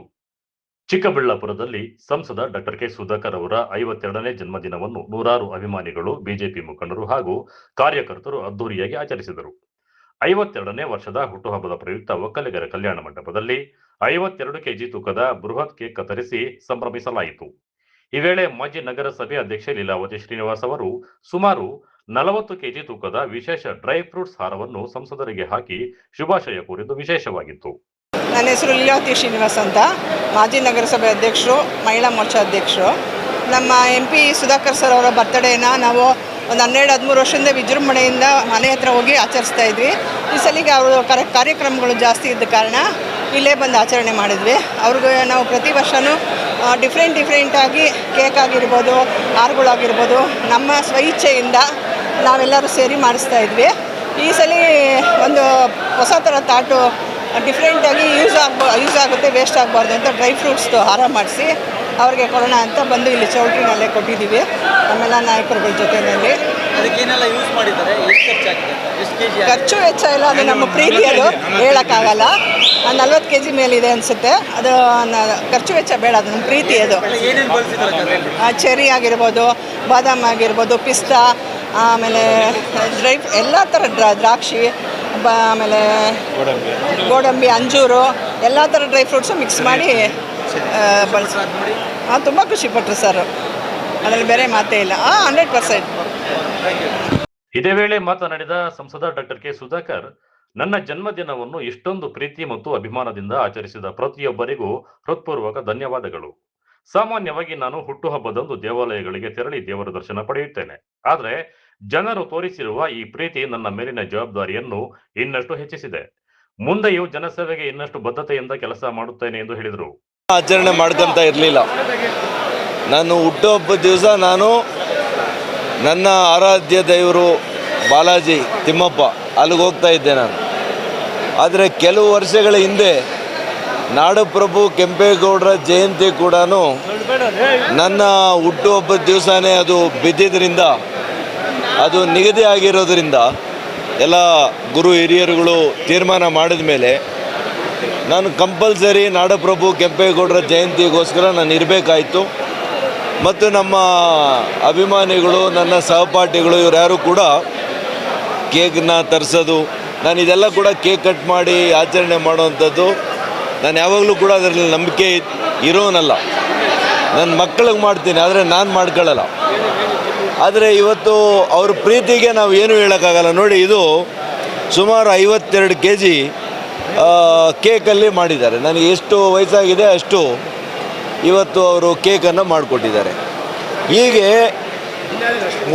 B: ಚಿಕ್ಕಬಳ್ಳಾಪುರದಲ್ಲಿ ಸಂಸದ ಡಾಕ್ಟರ್ ಕೆ ಸುಧಾಕರ್ ಅವರ 52ನೇ ಜನ್ಮದಿನವನ್ನು ನೂರಾರು ಅಭಿಮಾನಿಗಳು, ಬಿಜೆಪಿ ಮುಖಂಡರು ಹಾಗೂ ಕಾರ್ಯಕರ್ತರು ಅದ್ದೂರಿಯಾಗಿ ಆಚರಿಸಿದರು. 52ನೇ ವರ್ಷದ ಹುಟ್ಟುಹಬ್ಬದ ಪ್ರಯುಕ್ತ ಒಕ್ಕಲಿಗರ ಕಲ್ಯಾಣ ಮಂಟಪದಲ್ಲಿ 52 ಕೆಜಿ ತೂಕದ ಬೃಹತ್ ಕೇಕ್ ಕತ್ತರಿಸಿ ಸಂಭ್ರಮಿಸಲಾಯಿತು. ಈ ವೇಳೆ ಮಾಜಿ ನಗರಸಭೆ ಅಧ್ಯಕ್ಷೆ ಲೀಲಾವತಿ ಶ್ರೀನಿವಾಸ್ ಅವರು ಸುಮಾರು 40 ಕೆಜಿ ತೂಕದ ವಿಶೇಷ ಡ್ರೈ ಫ್ರೂಟ್ಸ್ ಹಾರವನ್ನು ಸಂಸದರಿಗೆ ಹಾಕಿ ಶುಭಾಶಯ ಕೋರಿದ್ದು ವಿಶೇಷವಾಗಿತ್ತು.
L: ನನ್ನ ಹೆಸರು ಲೀಲಾವತಿ ಶ್ರೀನಿವಾಸ್ ಅಂತ, ಮಾಜಿ ನಗರಸಭೆ ಅಧ್ಯಕ್ಷರು, ಮಹಿಳಾ ಮೋರ್ಚಾ ಅಧ್ಯಕ್ಷರು. ನಮ್ಮ MP ಸುಧಾಕರ್ ಸರ್ ಅವರ ಬರ್ತ್ಡೇನ ನಾವು ಒಂದು 12-13 ವರ್ಷದಿಂದ ವಿಜೃಂಭಣೆಯಿಂದ ಮನೆ ಹತ್ರ ಹೋಗಿ ಆಚರಿಸ್ತಾ ಇದ್ವಿ. ಈ ಸಲಿಗೆ ಅವರು ಕಾರ್ಯಕ್ರಮಗಳು ಜಾಸ್ತಿ ಇದ್ದ ಕಾರಣ ಇಲ್ಲೇ ಬಂದು ಆಚರಣೆ ಮಾಡಿದ್ವಿ. ಅವ್ರಿಗೆ ನಾವು ಪ್ರತಿ ವರ್ಷವೂ ಡಿಫ್ರೆಂಟಾಗಿ ಕೇಕ್ ಆಗಿರ್ಬೋದು, ಹಾರಗಳಾಗಿರ್ಬೋದು ನಮ್ಮ ಸ್ವಇಚ್ಛೆಯಿಂದ ನಾವೆಲ್ಲರೂ ಸೇರಿ ಮಾಡಿಸ್ತಾ ಇದ್ವಿ. ಈ ಸಲ ಒಂದು ಹೊಸ ಥರ ತಾಟು ಡಿಫ್ರೆಂಟಾಗಿ ಯೂಸ್ ಆಗುತ್ತೆ, ವೇಸ್ಟ್ ಆಗಬಾರ್ದು ಅಂತ ಡ್ರೈ ಫ್ರೂಟ್ಸ್ದು ಹಾರ ಮಾಡಿಸಿ ಅವ್ರಿಗೆ ಕೊಡೋಣ ಅಂತ ಬಂದು ಇಲ್ಲಿ ಚೌಲ್ಟ್ರಿನಲ್ಲೇ ಕೊಟ್ಟಿದ್ದೀವಿ ನಮ್ಮೆಲ್ಲ ನಾಯಕರುಗಳ ಜೊತೆಯಲ್ಲಿ.
C: ಅದಕ್ಕೇನೆಲ್ಲ ಯೂಸ್ ಮಾಡಿದ್ದಾರೆ?
L: ಖರ್ಚು ವೆಚ್ಚ ಎಲ್ಲ ಅದು ನಮ್ಮ ಪ್ರೀತಿ, ಅದು ಹೇಳೋಕ್ಕಾಗಲ್ಲ. 40 kg ಮೇಲಿದೆ ಅನಿಸುತ್ತೆ. ಅದು ಖರ್ಚು ವೆಚ್ಚ ಬೇಡ, ಅದು ನಮ್ಮ ಪ್ರೀತಿ. ಅದು ಚೆರಿ ಆಗಿರ್ಬೋದು, ಬಾದಾಮ್ ಆಗಿರ್ಬೋದು, ಪಿಸ್ತಾ, ಆಮೇಲೆ ಎಲ್ಲ ಥರ ದ್ರಾಕ್ಷಿ, ಆಮೇಲೆ ಗೋಡಂಬಿ, ಅಂಜೂರು, ಎಲ್ಲ ಥರ ಡ್ರೈ ಫ್ರೂಟ್ಸು ಮಿಕ್ಸ್ ಮಾಡಿ ಬಳಸಿ ತುಂಬ ಖುಷಿಪಟ್ಟರು ಸರ್. ಅದರಲ್ಲಿ ಬೇರೆ ಮಾತೇ ಇಲ್ಲ. 100%.
B: ಇದೇ ವೇಳೆ ಮಾತನಾಡಿದ ಸಂಸದ ಡಾಕ್ಟರ್ ಕೆ ಸುಧಾಕರ್, ನನ್ನ ಜನ್ಮದಿನವನ್ನು ಇಷ್ಟೊಂದು ಪ್ರೀತಿ ಮತ್ತು ಅಭಿಮಾನದಿಂದ ಆಚರಿಸಿದ ಪ್ರತಿಯೊಬ್ಬರಿಗೂ ಹೃತ್ಪೂರ್ವಕ ಧನ್ಯವಾದಗಳು. ಸಾಮಾನ್ಯವಾಗಿ ನಾನು ಹುಟ್ಟುಹಬ್ಬದಂದು ದೇವಾಲಯಗಳಿಗೆ ತೆರಳಿ ದೇವರ ದರ್ಶನ ಪಡೆಯುತ್ತೇನೆ. ಆದರೆ ಜನರು ತೋರಿಸಿರುವ ಈ ಪ್ರೀತಿ ನನ್ನ ಮೇಲಿನ ಜವಾಬ್ದಾರಿಯನ್ನು ಇನ್ನಷ್ಟು ಹೆಚ್ಚಿಸಿದೆ. ಮುಂದೆಯೂ ಜನಸೇವೆಗೆ ಇನ್ನಷ್ಟು ಬದ್ಧತೆಯಿಂದ ಕೆಲಸ ಮಾಡುತ್ತೇನೆ ಎಂದು ಹೇಳಿದರು.
M: ಆಚರಣೆ ಮಾಡ್ಕೊಂತ ಇರಲಿಲ್ಲ. ನಾನು ಹುಟ್ಟುಹಬ್ಬದ ದಿವಸ ನಾನು ನನ್ನ ಆರಾಧ್ಯ ದೇವರು ಬಾಲಾಜಿ ತಿಮ್ಮಪ್ಪ ಅಲ್ಲಿಗೆ ಹೋಗ್ತಾ ಇದ್ದೆ ನಾನು. ಆದರೆ ಕೆಲವು ವರ್ಷಗಳ ಹಿಂದೆ ನಾಡಪ್ರಭು ಕೆಂಪೇಗೌಡರ ಜಯಂತಿ ಕೂಡ ನನ್ನ ಹುಟ್ಟುಹಬ್ಬದ ದಿವಸನೇ ಅದು ಬಿದ್ದಿದ್ದರಿಂದ, ಅದು ನಿಗದಿ ಆಗಿರೋದ್ರಿಂದ ಎಲ್ಲ ಗುರು ಹಿರಿಯರುಗಳು ತೀರ್ಮಾನ ಮಾಡಿದ ಮೇಲೆ ನಾನು ಕಂಪಲ್ಸರಿ ನಾಡಪ್ರಭು ಕೆಂಪೇಗೌಡರ ಜಯಂತಿಗೋಸ್ಕರ ನಾನು ಇರಬೇಕಾಯಿತು. ಮತ್ತು ನಮ್ಮ ಅಭಿಮಾನಿಗಳು, ನನ್ನ ಸಹಪಾಠಿಗಳು ಇವರ್ಯಾರು ಕೂಡ ಕೇಕ್ನ ತರಿಸೋದು, ನಾನು ಇದೆಲ್ಲ ಕೂಡ ಕೇಕ್ ಕಟ್ ಮಾಡಿ ಆಚರಣೆ ಮಾಡುವಂಥದ್ದು ನಾನು ಯಾವಾಗಲೂ ಕೂಡ ಅದರಲ್ಲಿ ನಂಬಿಕೆ ಇರೋನಲ್ಲ. ನನ್ನ ಮಕ್ಕಳಿಗೆ ಮಾಡ್ತೀನಿ, ಆದರೆ ನಾನು ಮಾಡ್ಕೊಳ್ಳಲ್ಲ. ಆದರೆ ಇವತ್ತು ಅವ್ರ ಪ್ರೀತಿಗೆ ನಾವು ಏನೂ ಹೇಳೋಕ್ಕಾಗಲ್ಲ. ನೋಡಿ, ಇದು ಸುಮಾರು 52 kg ಕೇಕಲ್ಲಿ ಮಾಡಿದ್ದಾರೆ. ನನಗೆ ಎಷ್ಟು ವಯಸ್ಸಾಗಿದೆ ಅಷ್ಟು ಇವತ್ತು ಅವರು ಕೇಕನ್ನು ಮಾಡಿಕೊಟ್ಟಿದ್ದಾರೆ. ಹೀಗೆ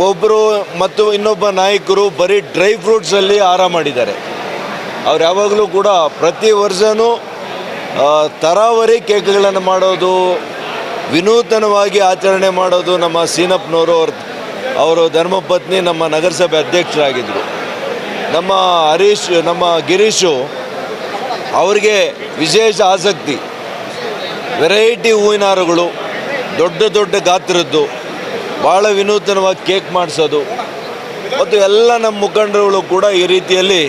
M: ಒಬ್ಬರು ಮತ್ತು ಇನ್ನೊಬ್ಬ ನಾಯಕರು ಬರೀ ಡ್ರೈ ಫ್ರೂಟ್ಸಲ್ಲಿ ಆಹಾರ ಮಾಡಿದ್ದಾರೆ. ಅವ್ರು ಯಾವಾಗಲೂ ಕೂಡ ಪ್ರತಿ ವರ್ಷವೂ ತರಾವರಿ ಕೇಕ್ಗಳನ್ನು ಮಾಡೋದು, ವಿನೂತನವಾಗಿ ಆಚರಣೆ ಮಾಡೋದು. ನಮ್ಮ ಸೀನಪ್ಪನವರು ಅವರು ಧರ್ಮಪತ್ನಿ ನಮ್ಮ ನಗರಸಭೆ ಅಧ್ಯಕ್ಷರಾಗಿದ್ದರು. ನಮ್ಮ ಹರೀಶ್, ನಮ್ಮ ಗಿರೀಶು ಅವ್ರಿಗೆ ವಿಶೇಷ ಆಸಕ್ತಿ. ವೆರೈಟಿ ಹೂವಿನ ಹಾರಗಳು, ದೊಡ್ಡ ದೊಡ್ಡ ಗಾತ್ರದ್ದು, ಭಾಳ ವಿನೂತನವಾಗಿ ಕೇಕ್ ಮಾಡಿಸೋದು. ಮತ್ತು ಎಲ್ಲ ನಮ್ಮ ಮುಖಂಡರುಗಳು ಕೂಡ ಈ ರೀತಿಯಲ್ಲಿ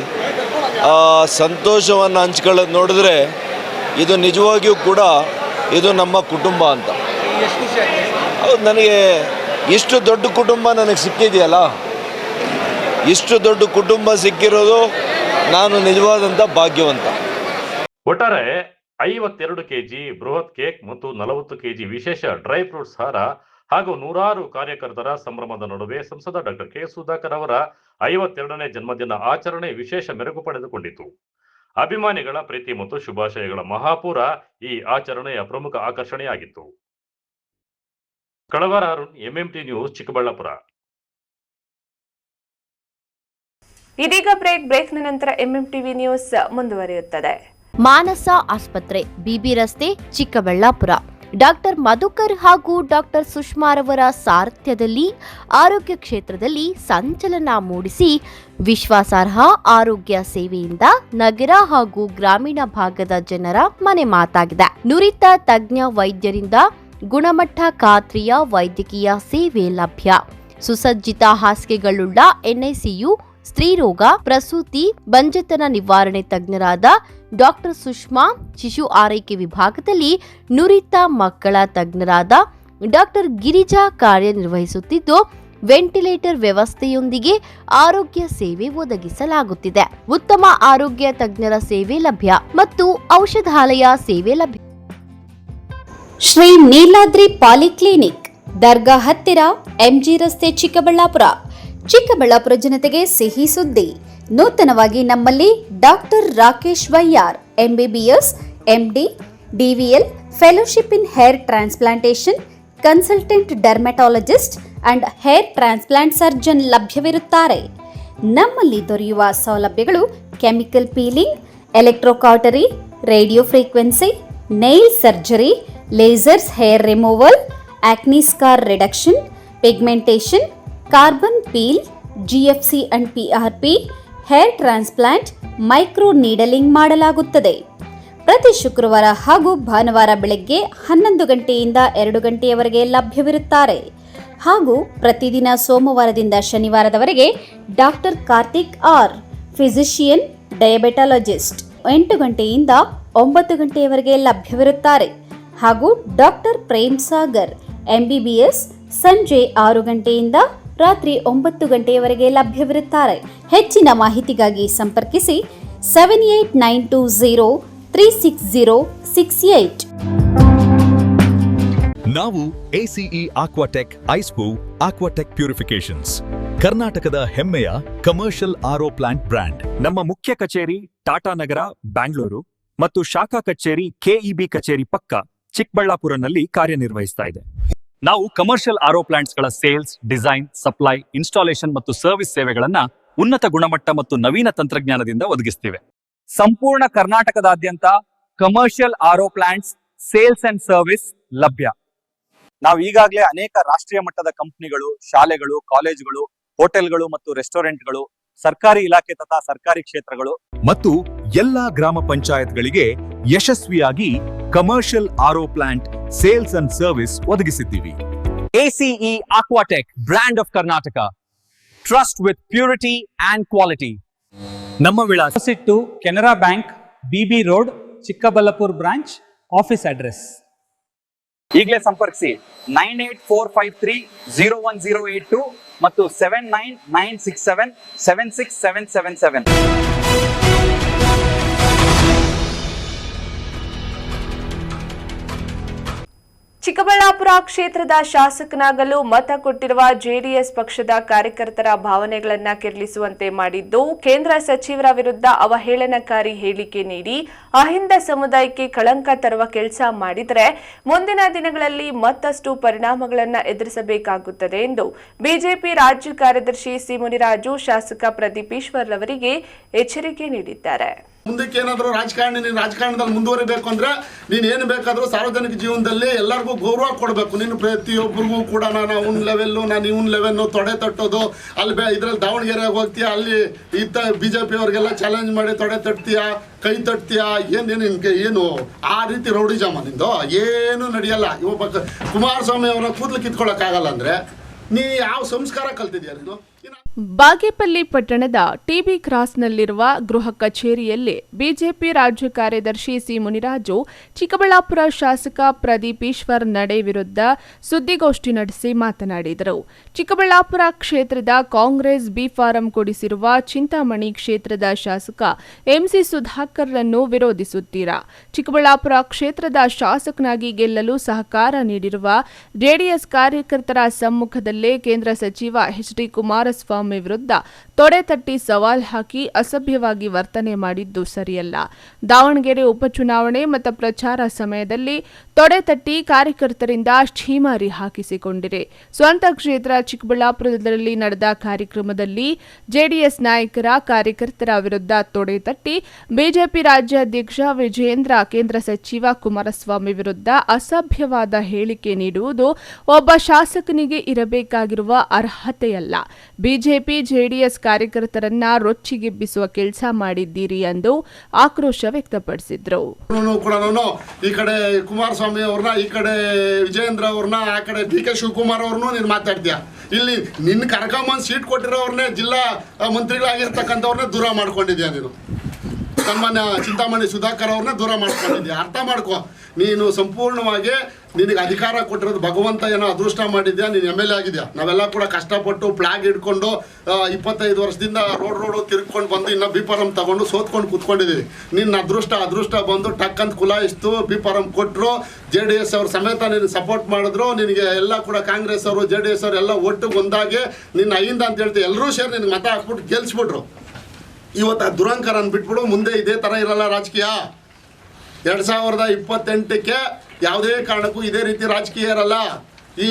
M: ಸಂತೋಷವನ್ನು ಹಂಚ್ಕೊಳ್ಳೋದು ನೋಡಿದ್ರೆ ಇದು ನಿಜವಾಗಿಯೂ ಕೂಡ ಇದು ನಮ್ಮ ಕುಟುಂಬ ಅಂತ. ಹೌದು, ನನಗೆ ಇಷ್ಟು ದೊಡ್ಡ ಕುಟುಂಬ ನನಗೆ ಸಿಕ್ಕಿದೆಯಲ್ಲ, ಇಷ್ಟು ದೊಡ್ಡ ಕುಟುಂಬ ಸಿಕ್ಕಿರೋದು ನಾನು ನಿಜವಾದಂಥ ಭಾಗ್ಯವಂತ.
B: ಒಟ್ಟಾರೆ 52 kg ಬೃಹತ್ ಕೇಕ್ ಮತ್ತು 40 kg ವಿಶೇಷ ಡ್ರೈ ಫ್ರೂಟ್ಸ್ ಹಾರ ಹಾಗೂ 100 ಕಾರ್ಯಕರ್ತರ ಸಂಭ್ರಮದ ನಡುವೆ ಸಂಸದ ಡಾಕ್ಟರ್ ಕೆ ಸುಧಾಕರ್ ಅವರ 52ನೇ ಜನ್ಮದಿನ ಆಚರಣೆ ವಿಶೇಷ ಮೆರುಗು ಪಡೆದುಕೊಂಡಿತು. ಅಭಿಮಾನಿಗಳ ಪ್ರೀತಿ ಮತ್ತು ಶುಭಾಶಯಗಳ ಮಹಾಪೂರ ಈ ಆಚರಣೆಯ ಪ್ರಮುಖ ಆಕರ್ಷಣೆಯಾಗಿತ್ತು. ಕಳವಾರ ಅರುಣ್, MMT ನ್ಯೂಸ್, ಚಿಕ್ಕಬಳ್ಳಾಪುರ.
A: ಇದೀಗ ಬ್ರೇಕ್ನ ನಂತರ MMTV ನ್ಯೂಸ್ ಮುಂದುವರಿಯುತ್ತದೆ.
I: ಮಾನಸ ಆಸ್ಪತ್ರೆ, ಬಿಬಿ ರಸ್ತೆ, ಚಿಕ್ಕಬಳ್ಳಾಪುರ. ಡಾಕ್ಟರ್ ಮಧುಕರ್ ಹಾಗೂ ಡಾಕ್ಟರ್ ಸುಷ್ಮಾರವರ ಸಾರಥ್ಯದಲ್ಲಿ ಆರೋಗ್ಯ ಕ್ಷೇತ್ರದಲ್ಲಿ ಸಂಚಲನ ಮೂಡಿಸಿ ವಿಶ್ವಾಸಾರ್ಹ ಆರೋಗ್ಯ ಸೇವೆಯಿಂದ ನಗರ ಹಾಗೂ ಗ್ರಾಮೀಣ ಭಾಗದ ಜನರ ಮನೆ ಮಾತಾಗಿದೆ. ನುರಿತ ತಜ್ಞ ವೈದ್ಯರಿಂದ ಗುಣಮಟ್ಟ ಖಾತ್ರಿಯ ವೈದ್ಯಕೀಯ ಸೇವೆ ಲಭ್ಯ. ಸುಸಜ್ಜಿತ ಹಾಸಿಗೆಗಳುಳ್ಳ NICU, ಸ್ತ್ರೀರೋಗ, ಪ್ರಸೂತಿ, ಬಂಜೆತನ ನಿವಾರಣೆ ತಜ್ಞರಾದ ಡಾಕ್ಟರ್ ಸುಷ್ಮಾ, ಶಿಶು ಆರೈಕೆ ವಿಭಾಗದಲ್ಲಿ ನುರಿತ ಮಕ್ಕಳ ತಜ್ಞರಾದ ಡಾಕ್ಟರ್ ಗಿರಿಜಾ ಕಾರ್ಯನಿರ್ವಹಿಸುತ್ತಿದ್ದು, ವೆಂಟಿಲೇಟರ್ ವ್ಯವಸ್ಥೆಯೊಂದಿಗೆ ಆರೋಗ್ಯ ಸೇವೆ ಒದಗಿಸಲಾಗುತ್ತಿದೆ. ಉತ್ತಮ ಆರೋಗ್ಯ ತಜ್ಞರ ಸೇವೆ ಲಭ್ಯ ಮತ್ತು ಔಷಧಾಲಯ ಸೇವೆ ಲಭ್ಯ. ಶ್ರೀ ನೀಲಾದ್ರಿ ಪಾಲಿಕ್ಲಿನಿಕ್, ದರ್ಗಾ ಹತ್ತಿರ, MG ರಸ್ತೆ, ಚಿಕ್ಕಬಳ್ಳಾಪುರ. ಚಿಕ್ಕಬಳ್ಳಾಪುರ ಜನತೆಗೆ ಸಿಹಿ ಸುದ್ದಿ. ನೂತನವಾಗಿ ನಮ್ಮಲ್ಲಿ doctor Rakesh Vaiyar, MBBS, MD, DVL, fellowship in hair transplantation, consultant dermatologist and hair transplant surgeon ಲಭ್ಯವಿರುತ್ತಾರೆ. ನಮ್ಮಲ್ಲಿ ದೊರೆಯುವ ಸೌಲಭ್ಯಗಳು chemical peeling, electrocautery, radio frequency, nail surgery, lasers hair removal, acne scar reduction, pigmentation, carbon peel, GFC and PRP, hair transplant, micro needling ಮಾಡಲಾಗುತ್ತದೆ. ಪ್ರತಿ ಶುಕ್ರವಾರ ಹಾಗೂ ಭಾನುವಾರ ಬೆಳಗ್ಗೆ 11 ಗಂಟೆಯಿಂದ 2 ಗಂಟೆಯವರೆಗೆ ಲಭ್ಯವಿರುತ್ತಾರೆ. ಹಾಗೂ ಪ್ರತಿದಿನ ಸೋಮವಾರದಿಂದ ಶನಿವಾರದವರೆಗೆ ಡಾಕ್ಟರ್ ಕಾರ್ತಿಕ್ ಆರ್, ಫಿಸಿಷಿಯನ್, ಡಯಾಬೆಟಾಲಜಿಸ್ಟ್ 8 ಗಂಟೆಯಿಂದ 9 ಗಂಟೆಯವರೆಗೆ ಲಭ್ಯವಿರುತ್ತಾರೆ. ಹಾಗೂ ಡಾಕ್ಟರ್ ಪ್ರೇಮ್ ಸಾಗರ್, MBBS, ಸಂಜೆ 6 ಗಂಟೆಯಿಂದ ರಾತ್ರಿ 9 ಗಂಟೆಯವರೆಗೆ ಲಭ್ಯವಿರುತ್ತಾರೆ. ಹೆಚ್ಚಿನ ಮಾಹಿತಿಗಾಗಿ ಸಂಪರ್ಕಿಸಿ 7892036068.
N: ನಾವು ACE ಆಕ್ವಾಟೆಕ್ ಐಸ್ಪೂ ಆಕ್ವಾಟೆಕ್ ಪ್ಯೂರಿಫಿಕೇಶನ್ಸ್, ಕರ್ನಾಟಕದ ಹೆಮ್ಮೆಯ ಕಮರ್ಷಿಯಲ್ RO ಪ್ಲಾಂಟ್ ಬ್ರ್ಯಾಂಡ್. ನಮ್ಮ ಮುಖ್ಯ ಕಚೇರಿ ಟಾಟಾ ನಗರ, ಬ್ಯಾಂಗ್ಳೂರು ಮತ್ತು ಶಾಖಾ ಕಚೇರಿ KEB ಕಚೇರಿ ಪಕ್ಕ ಚಿಕ್ಕಬಳ್ಳಾಪುರನಲ್ಲಿ ಕಾರ್ಯನಿರ್ವಹಿಸ್ತಾ ಇದೆ. ನಾವು ಕಮರ್ಷಿಯಲ್ RO ಪ್ಲಾಂಟ್ಸ್ಗಳ ಸೇಲ್ಸ್, ಡಿಸೈನ್, ಸಪ್ಲೈ, ಇನ್ಸ್ಟಾಲೇಷನ್ ಮತ್ತು ಸರ್ವಿಸ್ ಸೇವೆಗಳನ್ನ ಉನ್ನತ ಗುಣಮಟ್ಟ ಮತ್ತು ನವೀನ ತಂತ್ರಜ್ಞಾನದಿಂದ ಒದಗಿಸ್ತೀವಿ.
O: ಸಂಪೂರ್ಣ ಕರ್ನಾಟಕದಾದ್ಯಂತ commercial RO plants sales and service ಲಭ್ಯ. ನಾವು ಈಗಾಗಲೇ ಅನೇಕ ರಾಷ್ಟ್ರೀಯ ಮಟ್ಟದ ಕಂಪನಿಗಳು, ಶಾಲೆಗಳು, ಕಾಲೇಜುಗಳು, ಹೋಟೆಲ್ಗಳು ಮತ್ತು ರೆಸ್ಟೋರೆಂಟ್ಗಳು, ಸರ್ಕಾರಿ ಇಲಾಖೆ ತಥಾ ಸರ್ಕಾರಿ ಕ್ಷೇತ್ರಗಳು
N: ಮತ್ತು ಎಲ್ಲಾ ಗ್ರಾಮ ಪಂಚಾಯತ್ಗಳಿಗೆ ಯಶಸ್ವಿಯಾಗಿ commercial RO plant sales and service ಒದಗಿಸಿದ್ದೀವಿ.
O: ACE Aquatech, brand of Karnataka. Trust with purity and quality.
N: ನಮ್ಮ ವಿಳಾಸ
P: opposite to Canara bank, BB road, Chikkaballapura branch, office address.
O: ಈಗಲೇ ಸಂಪರ್ಕಿಸಿ 9845301082 ಮತ್ತು 7996776777.
A: ಚಿಕ್ಕಬಳ್ಳಾಪುರ ಕ್ಷೇತ್ರದ ಶಾಸಕನಾಗಲು ಮತ ಕೊಟ್ಟಿರುವ ಜೆಡಿಎಸ್ ಪಕ್ಷದ ಕಾರ್ಯಕರ್ತರ ಭಾವನೆಗಳನ್ನ ಕೆರಳಿಸುವಂತೆ ಮಾಡಿದ್ದು, ಕೇಂದ್ರ ಸಚಿವರ ವಿರುದ್ಧ ಅವಹೇಳನಕಾರಿ ಹೇಳಿಕೆ ನೀಡಿ ಅಹಿಂದ ಸಮುದಾಯಕ್ಕೆ ಕಳಂಕ ತರುವ ಕೆಲಸ ಮಾಡಿದರೆ ಮುಂದಿನ ದಿನಗಳಲ್ಲಿ ಮತ್ತಷ್ಟು ಪರಿಣಾಮಗಳನ್ನು ಎದುರಿಸಬೇಕಾಗುತ್ತದೆ ಎಂದು ಬಿಜೆಪಿ ರಾಜ್ಯ ಕಾರ್ಯದರ್ಶಿ ಸಿ ಮುನಿರಾಜು ಶಾಸಕ ಪ್ರದೀಪ್ ಈಶ್ವರ್ ಅವರಿಗೆ ಎಚ್ಚರಿಕೆ ನೀಡಿದ್ದಾರೆ.
F: ಮುಂದಕ್ಕೆ ಏನಾದರೂ ನೀನು ರಾಜಕಾರಣದಲ್ಲಿ ಮುಂದುವರಿಬೇಕು ಅಂದ್ರೆ ನೀನು ಏನು ಬೇಕಾದರೂ ಸಾರ್ವಜನಿಕ ಜೀವನದಲ್ಲಿ ಎಲ್ಲರಿಗೂ ಗೌರವ ಕೊಡಬೇಕು. ನೀನು ಪ್ರತಿಯೊಬ್ಬರಿಗೂ ಕೂಡ ನಾನು ಅವ್ನ ಲೆವೆಲ್ಲು, ನಾನು ಇವನ್ ಲೆವೆಲ್ಲು, ತೊಡೆ ತಟ್ಟೋದು, ಅಲ್ಲಿ ಇದ್ರಲ್ಲಿ ದಾವಣಗೆರೆಗೆ ಹೋಗ್ತೀಯ, ಅಲ್ಲಿ BJP ಅವ್ರಿಗೆಲ್ಲ ಚಾಲೆಂಜ್ ಮಾಡಿ ತೊಡೆ ತಟ್ತೀಯ, ಕೈ ತಟ್ತೀಯ, ಏನು ಆ ರೀತಿ ರೌಡಿಜಾಮ ನಿಂದು ಏನು ನಡೆಯಲ್ಲ. ಒಬ್ಬ ಕುಮಾರಸ್ವಾಮಿ ಅವರ ಕೂದಲು ಕಿತ್ಕೊಳ್ಳೋಕ್ಕಾಗಲ್ಲ ಅಂದ್ರೆ ನೀ ಯಾವ ಸಂಸ್ಕಾರ ಕಲ್ತಿದ್ಯಾ ನೀನು?
A: ಬಾಗೇಪಲ್ಲಿ ಪಟ್ಟಣದ ಟಿಬಿ ಕ್ರಾಸ್ನಲ್ಲಿರುವ ಗೃಹ ಕಚೇರಿಯಲ್ಲಿ ಬಿಜೆಪಿ ರಾಜ್ಯ ಕಾರ್ಯದರ್ಶಿ ಸಿ ಮುನಿರಾಜು ಚಿಕ್ಕಬಳ್ಳಾಪುರ ಶಾಸಕ ಪ್ರದೀಪ್ ಈಶ್ವರ್ ನಡೆ ವಿರುದ್ಧ ಸುದ್ದಿಗೋಷ್ಠಿ ನಡೆಸಿ ಮಾತನಾಡಿದರು. ಚಿಕ್ಕಬಳ್ಳಾಪುರ ಕ್ಷೇತ್ರದ ಕಾಂಗ್ರೆಸ್ ಬಿ ಫಾರಂ ಕೊಡಿಸಿರುವ ಚಿಂತಾಮಣಿ ಕ್ಷೇತ್ರದ ಶಾಸಕ ಎಂಸಿ ಸುಧಾಕರ್ರನ್ನು ವಿರೋಧಿಸುತ್ತೀರಾ? ಚಿಕ್ಕಬಳ್ಳಾಪುರ ಕ್ಷೇತ್ರದ ಶಾಸಕನಾಗಿ ಗೆಲ್ಲಲು ಸಹಕಾರ ನೀಡಿರುವ ಜೆಡಿಎಸ್ ಕಾರ್ಯಕರ್ತರ ಸಮ್ಮುಖದಲ್ಲೇ ಕೇಂದ್ರ ಸಚಿವ ಎಚ್.ಡಿ. ಕುಮಾರಸ್ವಾಮಿ ವಿರುದ್ಧ ತೊಡೆ ತಟ್ಟಿ ಸವಾಲ್ ಹಾಕಿ ಅಸಭ್ಯವಾಗಿ ವರ್ತನೆ ಮಾಡಿದ್ದು ಸರಿಯಲ್ಲ. ದಾವಣಗೆರೆ ಉಪಚುನಾವಣೆ ಮತ್ತು ಪ್ರಚಾರ ಸಮಯದಲ್ಲಿ ತೊಡೆ ತಟ್ಟಿ ಕಾರ್ಯಕರ್ತರಿಂದ ಛೀಮಾರಿ ಹಾಕಿಸಿಕೊಂಡಿರಿ. ಸ್ವಂತ ಕ್ಷೇತ್ರ ಚಿಕ್ಕಬಳ್ಳಾಪುರದಲ್ಲಿ ನಡೆದ ಕಾರ್ಯಕ್ರಮದಲ್ಲಿ ಜೆಡಿಎಸ್ ನಾಯಕರ ಕಾರ್ಯಕರ್ತರ ವಿರುದ್ಧ ತೊಡೆ ತಟ್ಟಿ ಬಿಜೆಪಿ ರಾಜ್ಯಾಧ್ಯಕ್ಷ ವಿಜಯೇಂದ್ರ ಕೇಂದ್ರ ಸಚಿವ ಕುಮಾರಸ್ವಾಮಿ ವಿರುದ್ಧ ಅಸಭ್ಯವಾದ ಹೇಳಿಕೆ ನೀಡುವುದು ಒಬ್ಬ ಶಾಸಕನಿಗೆ ಇರಬೇಕಾಗಿರುವ ಅರ್ಹತೆಯಲ್ಲ. ಬಿಜೆಪಿ ಜೆಡಿಎಸ್ ಕಾರ್ಯಕರ್ತರನ್ನ ರೊಚ್ಚಿಗೆಬ್ಬಿಸುವ ಕೆಲಸ ಮಾಡಿದ್ದೀರಿ ಎಂದು ಆಕ್ರೋಶ ವ್ಯಕ್ತಪಡಿಸಿದ್ರು.
F: ಈ ಕಡೆ ಕುಮಾರಸ್ವಾಮಿ ಅವ್ರನ್ನ, ಈ ಕಡೆ ವಿಜಯೇಂದ್ರ ಅವ್ರನ್ನ, ಆ ಕಡೆ DK ಶಿವಕುಮಾರ್ ಅವ್ರನ್ನೂ ನೀನು ಮಾತಾಡ್ತೀಯ. ಇಲ್ಲಿ ನಿನ್ನ ಕರ್ಕೊಂಬಂದು ಸೀಟ್ ಕೊಟ್ಟಿರೋರ್ನೇ ಜಿಲ್ಲಾ ಮಂತ್ರಿಗಳಾಗಿರ್ತಕ್ಕಂಥವ್ರನ್ನೇ ದೂರ ಮಾಡ್ಕೊಂಡಿದ್ಯಾ ನೀನು. ಸನ್ಮಾನ್ಯ ಚಿಂತಾಮಣಿ ಸುಧಾಕರ್ ಅವ್ರನ್ನ ದೂರ ಮಾಡ್ಕೊಂಡಿದ್ಯಾ. ಅರ್ಥ ಮಾಡ್ಕೊ, ನೀನು ಸಂಪೂರ್ಣವಾಗಿ ನಿನಗೆ ಅಧಿಕಾರ ಕೊಟ್ಟಿರೋದು ಭಗವಂತ ಏನೋ ಅದೃಷ್ಟ ಮಾಡಿದ್ಯಾ. ನೀನು MLA ಆಗಿದ್ಯಾ. ನಾವೆಲ್ಲ ಕೂಡ ಕಷ್ಟಪಟ್ಟು ಫ್ಲಾಗ್ ಹಿಡ್ಕೊಂಡು 25 ವರ್ಷದಿಂದ ರೋಡ್ ತಿರ್ಕೊಂಡು ಬಂದು ಇನ್ನು ಬಿಫಾರಂ ತಗೊಂಡು ಸೋತ್ಕೊಂಡು ಕೂತ್ಕೊಂಡಿದ್ದೀವಿ. ನಿನ್ನ ಅದೃಷ್ಟ ಬಂದು ಟಕ್ ಅಂತ ಕುಲಾಯಿಸ್ತು, ಬಿಫಾರಂ ಕೊಟ್ಟರು. JDS ಅವ್ರ ಸಮೇತ ನಿನಗೆ ಸಪೋರ್ಟ್ ಮಾಡಿದ್ರು. ನಿನಗೆ ಎಲ್ಲ ಕೂಡ ಕಾಂಗ್ರೆಸ್ ಅವರು JDS ಅವರು ಎಲ್ಲ ಒಟ್ಟಿಗೆ ಒಂದಾಗಿ ನಿನ್ನ ಅಹಿಂದ ಅಂತ ಹೇಳ್ತೀವಿ, ಎಲ್ಲರೂ ಸೇರಿ ನಿನಗೆ ಮತ ಹಾಕ್ಬಿಟ್ಟು ಗೆಲ್ಸ್ಬಿಟ್ರು. ಇವತ್ತು ಆ ದುರಂಕಾರ ಅಂದ್ಬಿಟ್ಬಿಡು. ಮುಂದೆ ಇದೇ ಥರ ಇರಲ್ಲ ರಾಜಕೀಯ. 2028ಕ್ಕೆ ಯಾವುದೇ ಕಾರಣಕ್ಕೂ ಇದೇ ರೀತಿ ರಾಜಕೀಯ ಇರಲ್ಲ. ಈ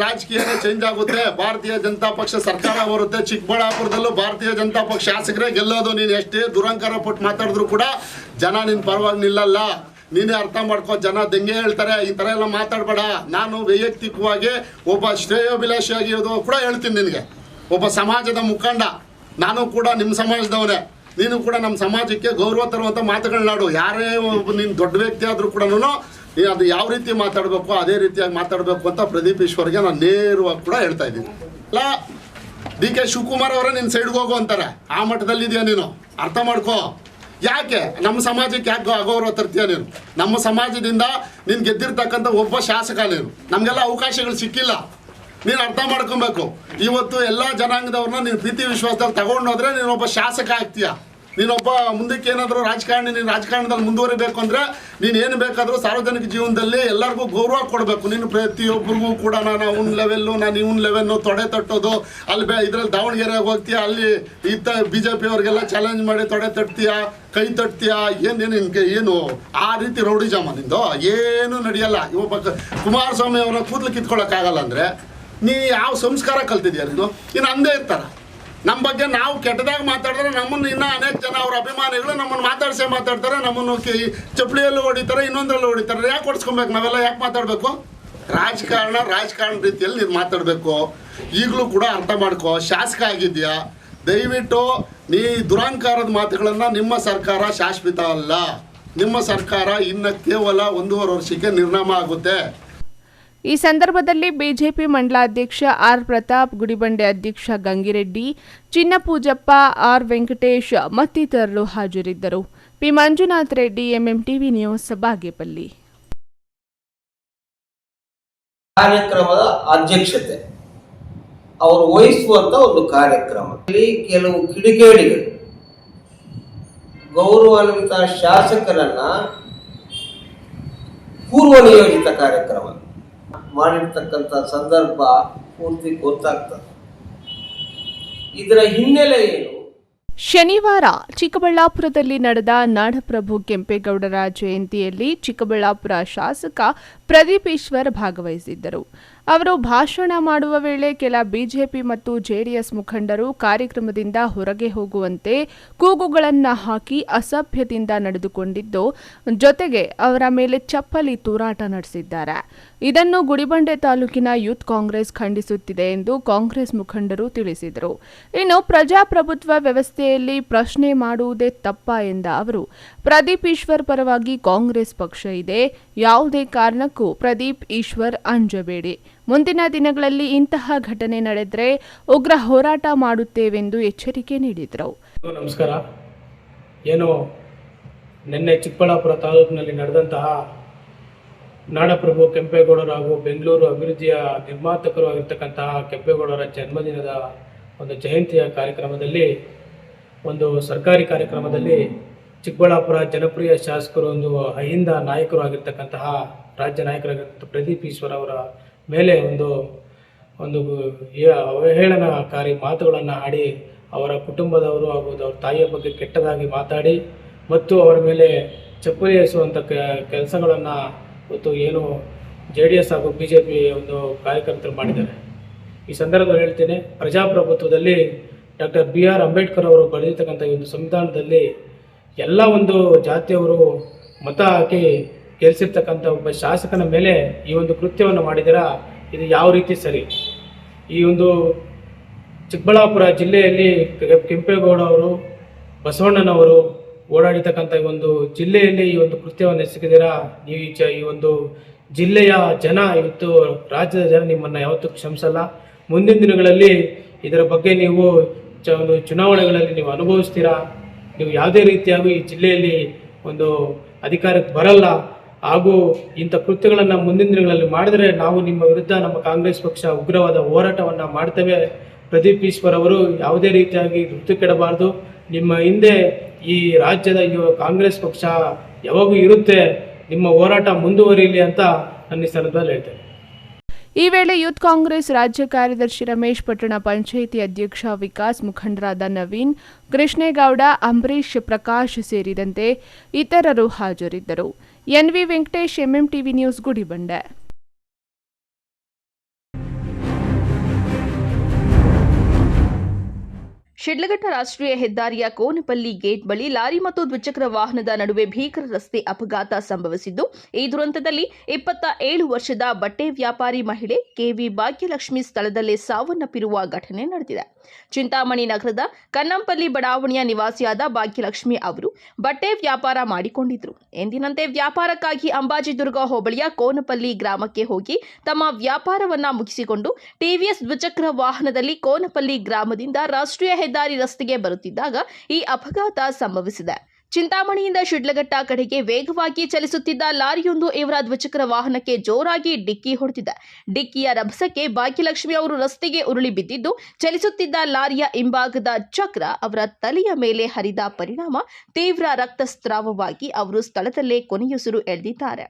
F: ರಾಜಕೀಯನೇ ಚೇಂಜ್ ಆಗುತ್ತೆ. ಭಾರತೀಯ ಜನತಾ ಪಕ್ಷ ಸರ್ಕಾರ ಬರುತ್ತೆ. ಚಿಕ್ಕಬಳ್ಳಾಪುರದಲ್ಲೂ ಭಾರತೀಯ ಜನತಾ ಪಕ್ಷ ಶಾಸಕರೇ ಗೆಲ್ಲೋದು. ನೀನು ಎಷ್ಟೇ ದುರಂಕಾರ ಪಟ್ಟು ಮಾತಾಡಿದ್ರು ಕೂಡ ಜನ ನಿನ್ನ ಪರವಾಗಿ ನಿಲ್ಲಲ್ಲ. ನೀನೇ ಅರ್ಥ ಮಾಡ್ಕೋ. ಜನ ದಂಗೆ ಹೇಳ್ತಾರೆ, ಈ ಥರ ಎಲ್ಲ ಮಾತಾಡಬೇಡ. ನಾನು ವೈಯಕ್ತಿಕವಾಗಿ ಒಬ್ಬ ಶ್ರೇಯೋಭಿಲಾಷಿಯಾಗಿರೋದು ಕೂಡ ಹೇಳ್ತೀನಿ ನಿನಗೆ. ಒಬ್ಬ ಸಮಾಜದ ಮುಖಂಡ ನಾನು ಕೂಡ ನಿಮ್ಮ ಸಮಾಜದವನೇ. ನೀನು ಕೂಡ ನಮ್ಮ ಸಮಾಜಕ್ಕೆ ಗೌರವ ತರುವಂಥ ಮಾತುಗಳನ್ನಾಡು. ಯಾರೇ ಒಬ್ಬ ನೀನು ದೊಡ್ಡ ವ್ಯಕ್ತಿ ಆದರೂ ಕೂಡ ಅದು ಯಾವ ರೀತಿ ಮಾತಾಡಬೇಕು ಅದೇ ರೀತಿಯಾಗಿ ಮಾತಾಡಬೇಕು ಅಂತ ಪ್ರದೀಪ್ ಈಶ್ವರ್ಗೆ ನಾನು ನೇರವಾಗಿ ಕೂಡ ಹೇಳ್ತಾ ಇದ್ದೀನಿ. ಅಲ್ಲ, DK ಶಿವಕುಮಾರ್ ಅವರೇ ನಿನ್ನ ಸೈಡ್ಗೆ ಹೋಗು ಅಂತಾರೆ. ಆ ಮಟ್ಟದಲ್ಲಿದೆಯಾ ನೀನು? ಅರ್ಥ ಮಾಡ್ಕೋ. ಯಾಕೆ ನಮ್ಮ ಸಮಾಜಕ್ಕೆ ಯಾಕೆ ಅಗೌರವ ತರ್ತೀಯ ನೀನು? ನಮ್ಮ ಸಮಾಜದಿಂದ ನೀನು ಗೆದ್ದಿರ್ತಕ್ಕಂಥ ಒಬ್ಬ ಶಾಸಕ ನೀನು. ನಮಗೆಲ್ಲ ಅವಕಾಶಗಳು ಸಿಕ್ಕಿಲ್ಲ. ನೀನು ಅರ್ಥ ಮಾಡ್ಕೊಬೇಕು. ಇವತ್ತು ಎಲ್ಲ ಜನಾಂಗದವ್ರನ್ನ ನೀನು ಪ್ರೀತಿ ವಿಶ್ವಾಸದಲ್ಲಿ ತಗೊಂಡೋದ್ರೆ ನೀನೊಬ್ಬ ಶಾಸಕ ಆಗ್ತೀಯ. ನೀನೊಬ್ಬ ಮುಂದಕ್ಕೆ ಏನಾದರೂ ನೀನು ರಾಜಕಾರಣದಲ್ಲಿ ಮುಂದುವರಿಬೇಕು ಅಂದರೆ ನೀನು ಏನು ಬೇಕಾದರೂ ಸಾರ್ವಜನಿಕ ಜೀವನದಲ್ಲಿ ಎಲ್ಲರಿಗೂ ಗೌರವ ಕೊಡಬೇಕು. ನೀನು ಪ್ರತಿಯೊಬ್ಬರಿಗೂ ಕೂಡ ನಾನು ಅವ್ನ ಲೆವೆಲ್ಲು, ನಾನು ಇವನ್ ಲೆವೆಲ್ಲು, ತೊಡೆ ತಟ್ಟೋದು, ಅಲ್ಲಿ ಇದ್ರಲ್ಲಿ ದಾವಣಗೆರೆಗೆ ಹೋಗ್ತೀಯ, ಅಲ್ಲಿ BJP ಅವ್ರಿಗೆಲ್ಲ ಚಾಲೆಂಜ್ ಮಾಡಿ ತೊಡೆ ತಟ್ತೀಯ, ಕೈ ತಟ್ತೀಯ, ಏನು ಆ ರೀತಿ ರೌಡಿಜಾಮ ನಿಂದು ಏನು ನಡೆಯಲ್ಲ. ಒಬ್ಬ ಕುಮಾರಸ್ವಾಮಿ ಅವರ ಕೂದಲು ಕಿತ್ಕೊಳ್ಳೋಕ್ಕಾಗಲ್ಲ ಅಂದರೆ ನೀ ಯಾವ ಸಂಸ್ಕಾರ ಕಲ್ತಿದ್ಯಾ ನೀನು? ಇನ್ನು ಅಂದೇ ಇರ್ತಾರ.
Q: ನಮ್ಮ ಬಗ್ಗೆ ನಾವು ಕೆಟ್ಟದಾಗಿ ಮಾತಾಡಿದ್ರೆ ನಮ್ಮನ್ನು ಇನ್ನೂ ಅನೇಕ ಜನ ಅವ್ರ ಅಭಿಮಾನಿಗಳು ನಮ್ಮನ್ನು ಮಾತಾಡ್ತಾರೆ, ನಮ್ಮನ್ನು ಚಪ್ಪಲಿಯಲ್ಲೂ ಹೊಡಿತಾರೆ, ಇನ್ನೊಂದರಲ್ಲೂ ಹೊಡಿತಾರೆ. ಯಾಕೆ ಹೊಡ್ಸ್ಕೊಬೇಕು? ನಾವೆಲ್ಲ ಯಾಕೆ ಮಾತಾಡಬೇಕು? ರಾಜಕಾರಣ ರೀತಿಯಲ್ಲಿ ನೀನು ಮಾತಾಡಬೇಕು. ಈಗಲೂ ಕೂಡ ಅರ್ಥ ಮಾಡ್ಕೋ, ಶಾಸಕ ಆಗಿದೆಯಾ, ದಯವಿಟ್ಟು ನೀ ದುರಹಂಕಾರದ ಮಾತುಗಳನ್ನು, ನಿಮ್ಮ ಸರ್ಕಾರ ಶಾಶ್ವತ ಅಲ್ಲ, ನಿಮ್ಮ ಸರ್ಕಾರ ಇನ್ನು ಕೇವಲ 1.5 ವರ್ಷಕ್ಕೆ ನಿರ್ನಾಮ ಆಗುತ್ತೆ.
A: ಈ ಸಂದರ್ಭದಲ್ಲಿ ಬಿಜೆಪಿ ಮಂಡಲಾಧ್ಯಕ್ಷ ಆರ್ ಪ್ರತಾಪ್, ಗುಡಿಬಂಡೆ ಅಧ್ಯಕ್ಷ ಗಂಗಿರೆಡ್ಡಿ, ಚಿನ್ನಪೂಜಪ್ಪ, ಆರ್ ವೆಂಕಟೇಶ್ ಮತ್ತಿತರರು ಹಾಜರಿದ್ದರು. P Manjunath Reddy, MMTV news, Bagepalli.
R: ಕಾರ್ಯಕ್ರಮದ ಅಧ್ಯಕ್ಷತೆ ಅವರು ವಹಿಸುವಂತ ಒಂದು ಕಾರ್ಯಕ್ರಮ. ಇಲ್ಲಿ ಕೆಲವು ಕಿಡಿಗೇಡಿಗಳು ಗೌರವಾನ್ವಿತ ಶಾಸಕರನ್ನ ಪೂರ್ವ ನಿಯೋಜಿತ ಕಾರ್ಯಕ್ರಮ ಮಾಡಿರ್ತಕ್ಕಂಥ ಸಂದರ್ಭ ಪೂರ್ತಿ ಗೊತ್ತಾಗ್ತದೆ. ಇದರ ಹಿನ್ನೆಲೆ ಏನು?
A: ಶನಿವಾರ ಚಿಕ್ಕಬಳ್ಳಾಪುರದಲ್ಲಿ ನಡೆದ ನಾಡಪ್ರಭು ಕೆಂಪೇಗೌಡರ ಜಯಂತಿಯಲ್ಲಿ ಚಿಕ್ಕಬಳ್ಳಾಪುರ ಶಾಸಕ ಪ್ರದೀಪ್ ಈಶ್ವರ್ ಭಾಗವಹಿಸಿದ್ದರು. ಅವರು ಭಾಷಣ ಮಾಡುವ ವೇಳೆ ಕೆಲ ಬಿಜೆಪಿ ಮತ್ತು ಜೆಡಿಎಸ್ ಮುಖಂಡರು ಕಾರ್ಯಕ್ರಮದಿಂದ ಹೊರಗೆ ಹೋಗುವಂತೆ ಕೂಗುಗಳನ್ನು ಹಾಕಿ ಅಸಭ್ಯದಿಂದ ನಡೆದುಕೊಂಡಿದ್ದು, ಜೊತೆಗೆ ಅವರ ಮೇಲೆ ಚಪ್ಪಲಿ ತೂರಾಟ ನಡೆಸಿದ್ದಾರೆ. ಇದನ್ನು ಗುಡಿಬಂಡೆ ತಾಲೂಕಿನ ಯೂತ್ ಕಾಂಗ್ರೆಸ್ ಖಂಡಿಸುತ್ತಿದೆ ಎಂದು ಕಾಂಗ್ರೆಸ್ ಮುಖಂಡರು ತಿಳಿಸಿದರು. ಇನ್ನು ಪ್ರಜಾಪ್ರಭುತ್ವ ವ್ಯವಸ್ಥೆಯಲ್ಲಿ ಪ್ರಶ್ನೆ ಮಾಡುವುದೇ ತಪ್ಪ ಎಂದ ಅವರು, ಪ್ರದೀಪ್ ಈಶ್ವರ್ ಪರವಾಗಿ ಕಾಂಗ್ರೆಸ್ ಪಕ್ಷ ಇದೆ, ಯಾವುದೇ ಕಾರಣಕ್ಕೂ ಪ್ರದೀಪ್ ಈಶ್ವರ್ ಅಂಜಬೇಡಿ, ಮುಂದಿನ ದಿನಗಳಲ್ಲಿ ಇಂತಹ ಘಟನೆ ನಡೆದರೆ ಉಗ್ರ ಹೋರಾಟ ಮಾಡುತ್ತೇವೆಂದು ಎಚ್ಚರಿಕೆ ನೀಡಿದರು.
S: ನಮಸ್ಕಾರ. ಏನು ನಿನ್ನೆ ಚಿಕ್ಕಬಳ್ಳಾಪುರ ತಾಲೂಕಿನಲ್ಲಿ ನಡೆದಂತಹ ನಾಡಪ್ರಭು ಕೆಂಪೇಗೌಡರು ಹಾಗೂ ಬೆಂಗಳೂರು ಅಭಿವೃದ್ಧಿಯ ನಿರ್ಮಾತಕರು ಆಗಿರ್ತಕ್ಕಂತಹ ಕೆಂಪೇಗೌಡರ ಜನ್ಮದಿನದ ಒಂದು ಜಯಂತಿಯ ಕಾರ್ಯಕ್ರಮದಲ್ಲಿ, ಒಂದು ಸರ್ಕಾರಿ ಕಾರ್ಯಕ್ರಮದಲ್ಲಿ ಚಿಕ್ಕಬಳ್ಳಾಪುರ ಜನಪ್ರಿಯ ಶಾಸಕರು, ಒಂದು ಅಹಿಂದ ನಾಯಕರು ಆಗಿರ್ತಕ್ಕಂತಹ ರಾಜ್ಯ ನಾಯಕರಾಗಿರ್ತಕ್ಕಂಥ ಪ್ರದೀಪ್ ಈಶ್ವರ್ ಅವರ ಮೇಲೆ ಒಂದು ಅವಹೇಳನಕಾರಿ ಮಾತುಗಳನ್ನು ಆಡಿ, ಅವರ ಕುಟುಂಬದವರು ಹಾಗೂ ಅವರ ತಾಯಿಯ ಬಗ್ಗೆ ಕೆಟ್ಟದಾಗಿ ಮಾತಾಡಿ ಮತ್ತು ಅವರ ಮೇಲೆ ಚಪ್ಪಲಿ ಎಸೆಯುವಂಥ ಕೆಲಸಗಳನ್ನು ಇವತ್ತು ಏನು JDS ಹಾಗೂ BJP ಒಂದು ಕಾರ್ಯಕರ್ತರು ಮಾಡಿದ್ದಾರೆ. ಈ ಸಂದರ್ಭದಲ್ಲಿ ಹೇಳ್ತೇನೆ, ಪ್ರಜಾಪ್ರಭುತ್ವದಲ್ಲಿ ಡಾಕ್ಟರ್ BR ಅಂಬೇಡ್ಕರ್ ಅವರು ಬರೆದಿರ್ತಕ್ಕಂಥ ಈ ಒಂದು ಸಂವಿಧಾನದಲ್ಲಿ ಎಲ್ಲ ಒಂದು ಜಾತಿಯವರು ಮತ ಹಾಕಿ ಗೆಲ್ಲಿಸಿರ್ತಕ್ಕಂಥ ಒಬ್ಬ ಶಾಸಕನ ಮೇಲೆ ಈ ಒಂದು ಕೃತ್ಯವನ್ನು ಮಾಡಿದಿರಾ, ಇದು ಯಾವ ರೀತಿ ಸರಿ? ಈ ಒಂದು ಚಿಕ್ಕಬಳ್ಳಾಪುರ ಜಿಲ್ಲೆಯಲ್ಲಿ ಕೆಂಪೇಗೌಡ ಅವರು, ಬಸವಣ್ಣನವರು ಓಡಾಡಿರ್ತಕ್ಕಂಥ ಈ ಒಂದು ಜಿಲ್ಲೆಯಲ್ಲಿ ಈ ಒಂದು ಕೃತ್ಯವನ್ನು ಎಸಗಿದಿರಾ, ನೀವು ಈ ಒಂದು ಜಿಲ್ಲೆಯ ಜನ, ಇವತ್ತು ರಾಜ್ಯದ ಜನ ನಿಮ್ಮನ್ನು ಯಾವತ್ತೂ ಕ್ಷಮಿಸಲ್ಲ. ಮುಂದಿನ ದಿನಗಳಲ್ಲಿ ಇದರ ಬಗ್ಗೆ ನೀವು ಒಂದು ಚುನಾವಣೆಗಳಲ್ಲಿ ನೀವು ಅನುಭವಿಸ್ತೀರಾ. ನೀವು ಯಾವುದೇ ರೀತಿಯಾಗಿ ಈ ಜಿಲ್ಲೆಯಲ್ಲಿ ಒಂದು ಅಧಿಕಾರಕ್ಕೆ ಬರಲ್ಲ. ಹಾಗೂ ಇಂಥ ಕೃತ್ಯಗಳನ್ನು ಮುಂದಿನ ದಿನಗಳಲ್ಲಿ ಮಾಡಿದರೆ ನಾವು ನಿಮ್ಮ ವಿರುದ್ಧ ನಮ್ಮ ಕಾಂಗ್ರೆಸ್ ಪಕ್ಷ ಉಗ್ರವಾದ ಹೋರಾಟವನ್ನು ಮಾಡ್ತೇವೆ. ಪ್ರದೀಪ್ ಈಶ್ವರ್ ಅವರು ಯಾವುದೇ ರೀತಿಯಾಗಿ ಋತು ಕೆಡಬಾರ್ದು. ನಿಮ್ಮ ಹಿಂದೆ ಈ ರಾಜ್ಯದ ಕಾಂಗ್ರೆಸ್ ಪಕ್ಷ ಯಾವಾಗೂ ಇರುತ್ತೆ. ನಿಮ್ಮ ಹೋರಾಟ ಮುಂದುವರಿಯಲಿ ಅಂತ ನನ್ನ ಈ ಸಂದರ್ಭದಲ್ಲಿ ಹೇಳ್ತೇನೆ.
A: ಈ ವೇಳೆ ಯೂತ್ ಕಾಂಗ್ರೆಸ್ ರಾಜ್ಯ ಕಾರ್ಯದರ್ಶಿ ರಮೇಶ್, ಪಟ್ಟಣ ಪಂಚಾಯಿತಿ ಅಧ್ಯಕ್ಷ ವಿಕಾಸ್, ಮುಖಂಡರಾದ ನವೀನ್, ಕೃಷ್ಣೇಗೌಡ, ಅಂಬರೀಶ್, ಪ್ರಕಾಶ್ ಸೇರಿದಂತೆ ಇತರರು ಹಾಜರಿದ್ದರು. NV Venkatesh, MMTV news, Gudibande.
T: Sidlaghatta ರಾಷ್ಟ್ರೀಯ ಹೆದ್ದಾರಿಯ ಕೋನಪಲ್ಲಿ ಗೇಟ್ ಬಳಿ ಲಾರಿ ಮತ್ತು ದ್ವಿಚಕ್ರ ವಾಹನದ ನಡುವೆ ಭೀಕರ ರಸ್ತೆ ಅಪಘಾತ ಸಂಭವಿಸಿದ್ದು, ಈ ದುರಂತದಲ್ಲಿ 27 ವರ್ಷದ ಬಟ್ಟೆ ವ್ಯಾಪಾರಿ ಮಹಿಳೆ KV ಭಾಗ್ಯಲಕ್ಷ್ಮಿ ಸ್ಥಳದಲ್ಲೇ ಸಾವನ್ನಪ್ಪಿರುವ ಘಟನೆ ನಡೆದಿದೆ. ಚಿಂತಾಮಣಿ ನಗರದ ಕನ್ನಂಪಲ್ಲಿ ಬಡಾವಣೆಯ ನಿವಾಸಿಯಾದ ಭಾಗ್ಯಲಕ್ಷ್ಮಿ ಅವರು ಬಟ್ಟೆ ವ್ಯಾಪಾರ ಮಾಡಿಕೊಂಡಿದ್ರು. ಎಂದಿನಂತೆ ವ್ಯಾಪಾರಕ್ಕಾಗಿ ಅಂಬಾಜಿದುರ್ಗ ಹೋಬಳಿಯ ಕೋನಪಲ್ಲಿ ಗ್ರಾಮಕ್ಕೆ ಹೋಗಿ ತಮ್ಮ ವ್ಯಾಪಾರವನ್ನ ಮುಗಿಸಿಕೊಂಡು TVS ದ್ವಿಚಕ್ರ ವಾಹನದಲ್ಲಿ ಕೋನಪಲ್ಲಿ ಗ್ರಾಮದಿಂದ ರಾಷ್ಟ್ರೀಯ ಹೆದ್ದಾರಿ ರಸ್ತೆಗೆ ಬರುತ್ತಿದ್ದಾಗ ಈ ಅಪಘಾತ ಸಂಭವಿಸಿದೆ. ಚಿಂತಾಮಣಿಯಿಂದ ಶಿಡ್ಲಘಟ್ಟ ಕಡೆಗೆ ವೇಗವಾಗಿ ಚಲಿಸುತ್ತಿದ್ದ ಲಾರಿಯೊಂದು ಇವರ ದ್ವಿಚಕ್ರ ವಾಹನಕ್ಕೆ ಜೋರಾಗಿ ಡಿಕ್ಕಿ ಹೊಡೆದಿದೆ. ಡಿಕ್ಕಿಯ ರಭಸಕ್ಕೆ ಭಾಗ್ಯಲಕ್ಷ್ಮಿ ಅವರು ರಸ್ತೆಗೆ ಉರುಳಿ ಬಿದ್ದಿದ್ದು, ಚಲಿಸುತ್ತಿದ್ದ ಲಾರಿಯ ಹಿಂಭಾಗದ ಚಕ್ರ ಅವರ ತಲೆಯ ಮೇಲೆ ಹರಿದ ಪರಿಣಾಮ ತೀವ್ರ ರಕ್ತಸ್ರಾವವಾಗಿ ಅವರು ಸ್ಥಳದಲ್ಲೇ ಕೊನೆಯುಸಿರು ಎಳೆದಿದ್ದಾರೆ.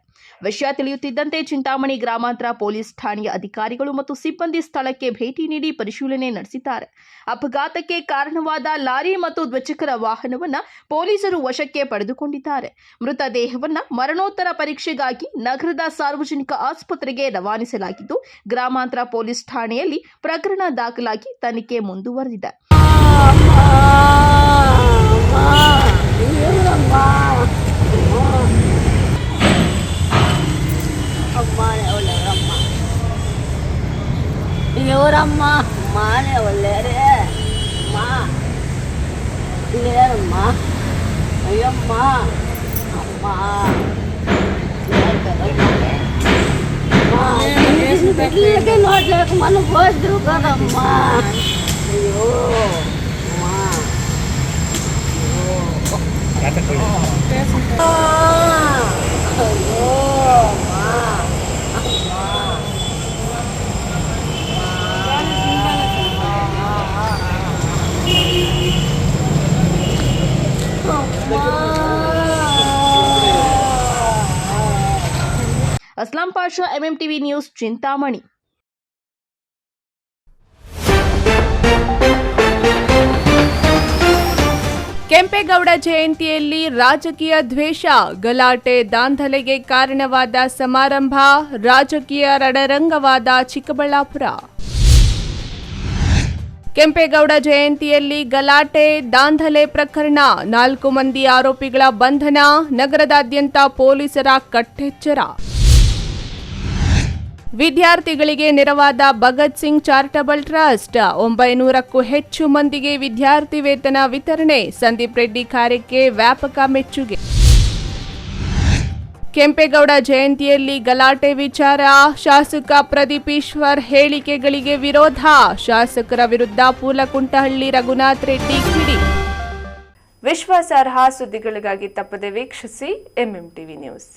T: ವಿಷಯ ತಿಳಿಯುತ್ತಿದ್ದಂತೆ ಚಿಂತಾಮಣಿ ಗ್ರಾಮಾಂತರ ಪೊಲೀಸ್ ಠಾಣೆಯ ಅಧಿಕಾರಿಗಳು ಮತ್ತು ಸಿಬ್ಬಂದಿ ಸ್ಥಳಕ್ಕೆ ಭೇಟಿ ನೀಡಿ ಪರಿಶೀಲನೆ ನಡೆಸಿದ್ದಾರೆ. ಅಪಘಾತಕ್ಕೆ ಕಾರಣವಾದ ಲಾರಿ ಮತ್ತು ದ್ವಿಚಕ್ರ ವಾಹನವನ್ನು ಪೊಲೀಸರು ವಶಕ್ಕೆ ಪಡೆದುಕೊಂಡಿದ್ದಾರೆ. ಮೃತದೇಹವನ್ನು ಮರಣೋತ್ತರ ಪರೀಕ್ಷೆಗಾಗಿ ನಗರದ ಸಾರ್ವಜನಿಕ ಆಸ್ಪತ್ರೆಗೆ ರವಾನಿಸಲಾಗಿದ್ದು, ಗ್ರಾಮಾಂತರ ಪೊಲೀಸ್ ಠಾಣೆಯಲ್ಲಿ ಪ್ರಕರಣ ದಾಖಲಾಗಿ ತನಿಖೆ ಮುಂದುವರೆದಿದೆ.
U: ఎవరమ్మా మానే వాళ్ళేరే మా లేరమ్మా అయ్యమ్మా అమ్మా పెట్టలేకే నోట్లేక మనం పోదురు కదమ్మా అయ్యో అమ్మా అయ్యో అమ్మా
T: अस्लाम पाशा MMTV न्यूज चिंतामणि।
A: ಕೆಂಪೇಗೌಡ ಜಯಂತಿಯಲ್ಲಿ ರಾಜಕೀಯ ದ್ವೇಷ, ಗಲಾಟೆ, ದಾಂಧಲೆಗೆ ಕಾರಣವಾದ ಸಮಾರಂಭ, ರಾಜಕೀಯ ರಣರಂಗವಾದ ಚಿಕ್ಕಬಳ್ಳಾಪುರ. ಕೆಂಪೇಗೌಡ ಜಯಂತಿಯಲ್ಲಿ ಗಲಾಟೆ, ದಾಂಧಲೆ ಪ್ರಕರಣ, 4 ಮಂದಿ ಆರೋಪಿಗಳ ಬಂಧನ, ನಗರದಾದ್ಯಂತ ಪೊಲೀಸರ ಕಟ್ಟೆಚ್ಚರ. ವಿದ್ಯಾರ್ಥಿಗಳಿಗೆ ನೆರವಾದ ಭಗತ್ ಸಿಂಗ್ ಚಾರಿಟಬಲ್ ಟ್ರಸ್ಟ್, 900ಕ್ಕೂ ಹೆಚ್ಚು ಮಂದಿಗೆ ವಿದ್ಯಾರ್ಥಿ ವೇತನ ವಿತರಣೆ, ಸಂದೀಪ್ ರೆಡ್ಡಿ ಕಾರ್ಯಕ್ಕೆ ವ್ಯಾಪಕ ಮೆಚ್ಚುಗೆ. ಕೆಂಪೇಗೌಡ ಜಯಂತಿಯಲ್ಲಿ ಗಲಾಟೆ ವಿಚಾರ, ಶಾಸಕ ಪ್ರದೀಪ್ ಈಶ್ವರ್ ಹೇಳಿಕೆಗಳಿಗೆ ವಿರೋಧ, ಶಾಸಕರ ವಿರುದ್ಧ ಪೂಲಕುಂಟಹಳ್ಳಿ ರಘುನಾಥ್ ರೆಡ್ಡಿ ಕಿಡಿ. ವಿಶ್ವಾಸಾರ್ಹ ಸುದ್ದಿಗಳಿಗಾಗಿ ತಪ್ಪದೆ ವೀಕ್ಷಿಸಿ MMTV ನ್ಯೂಸ್.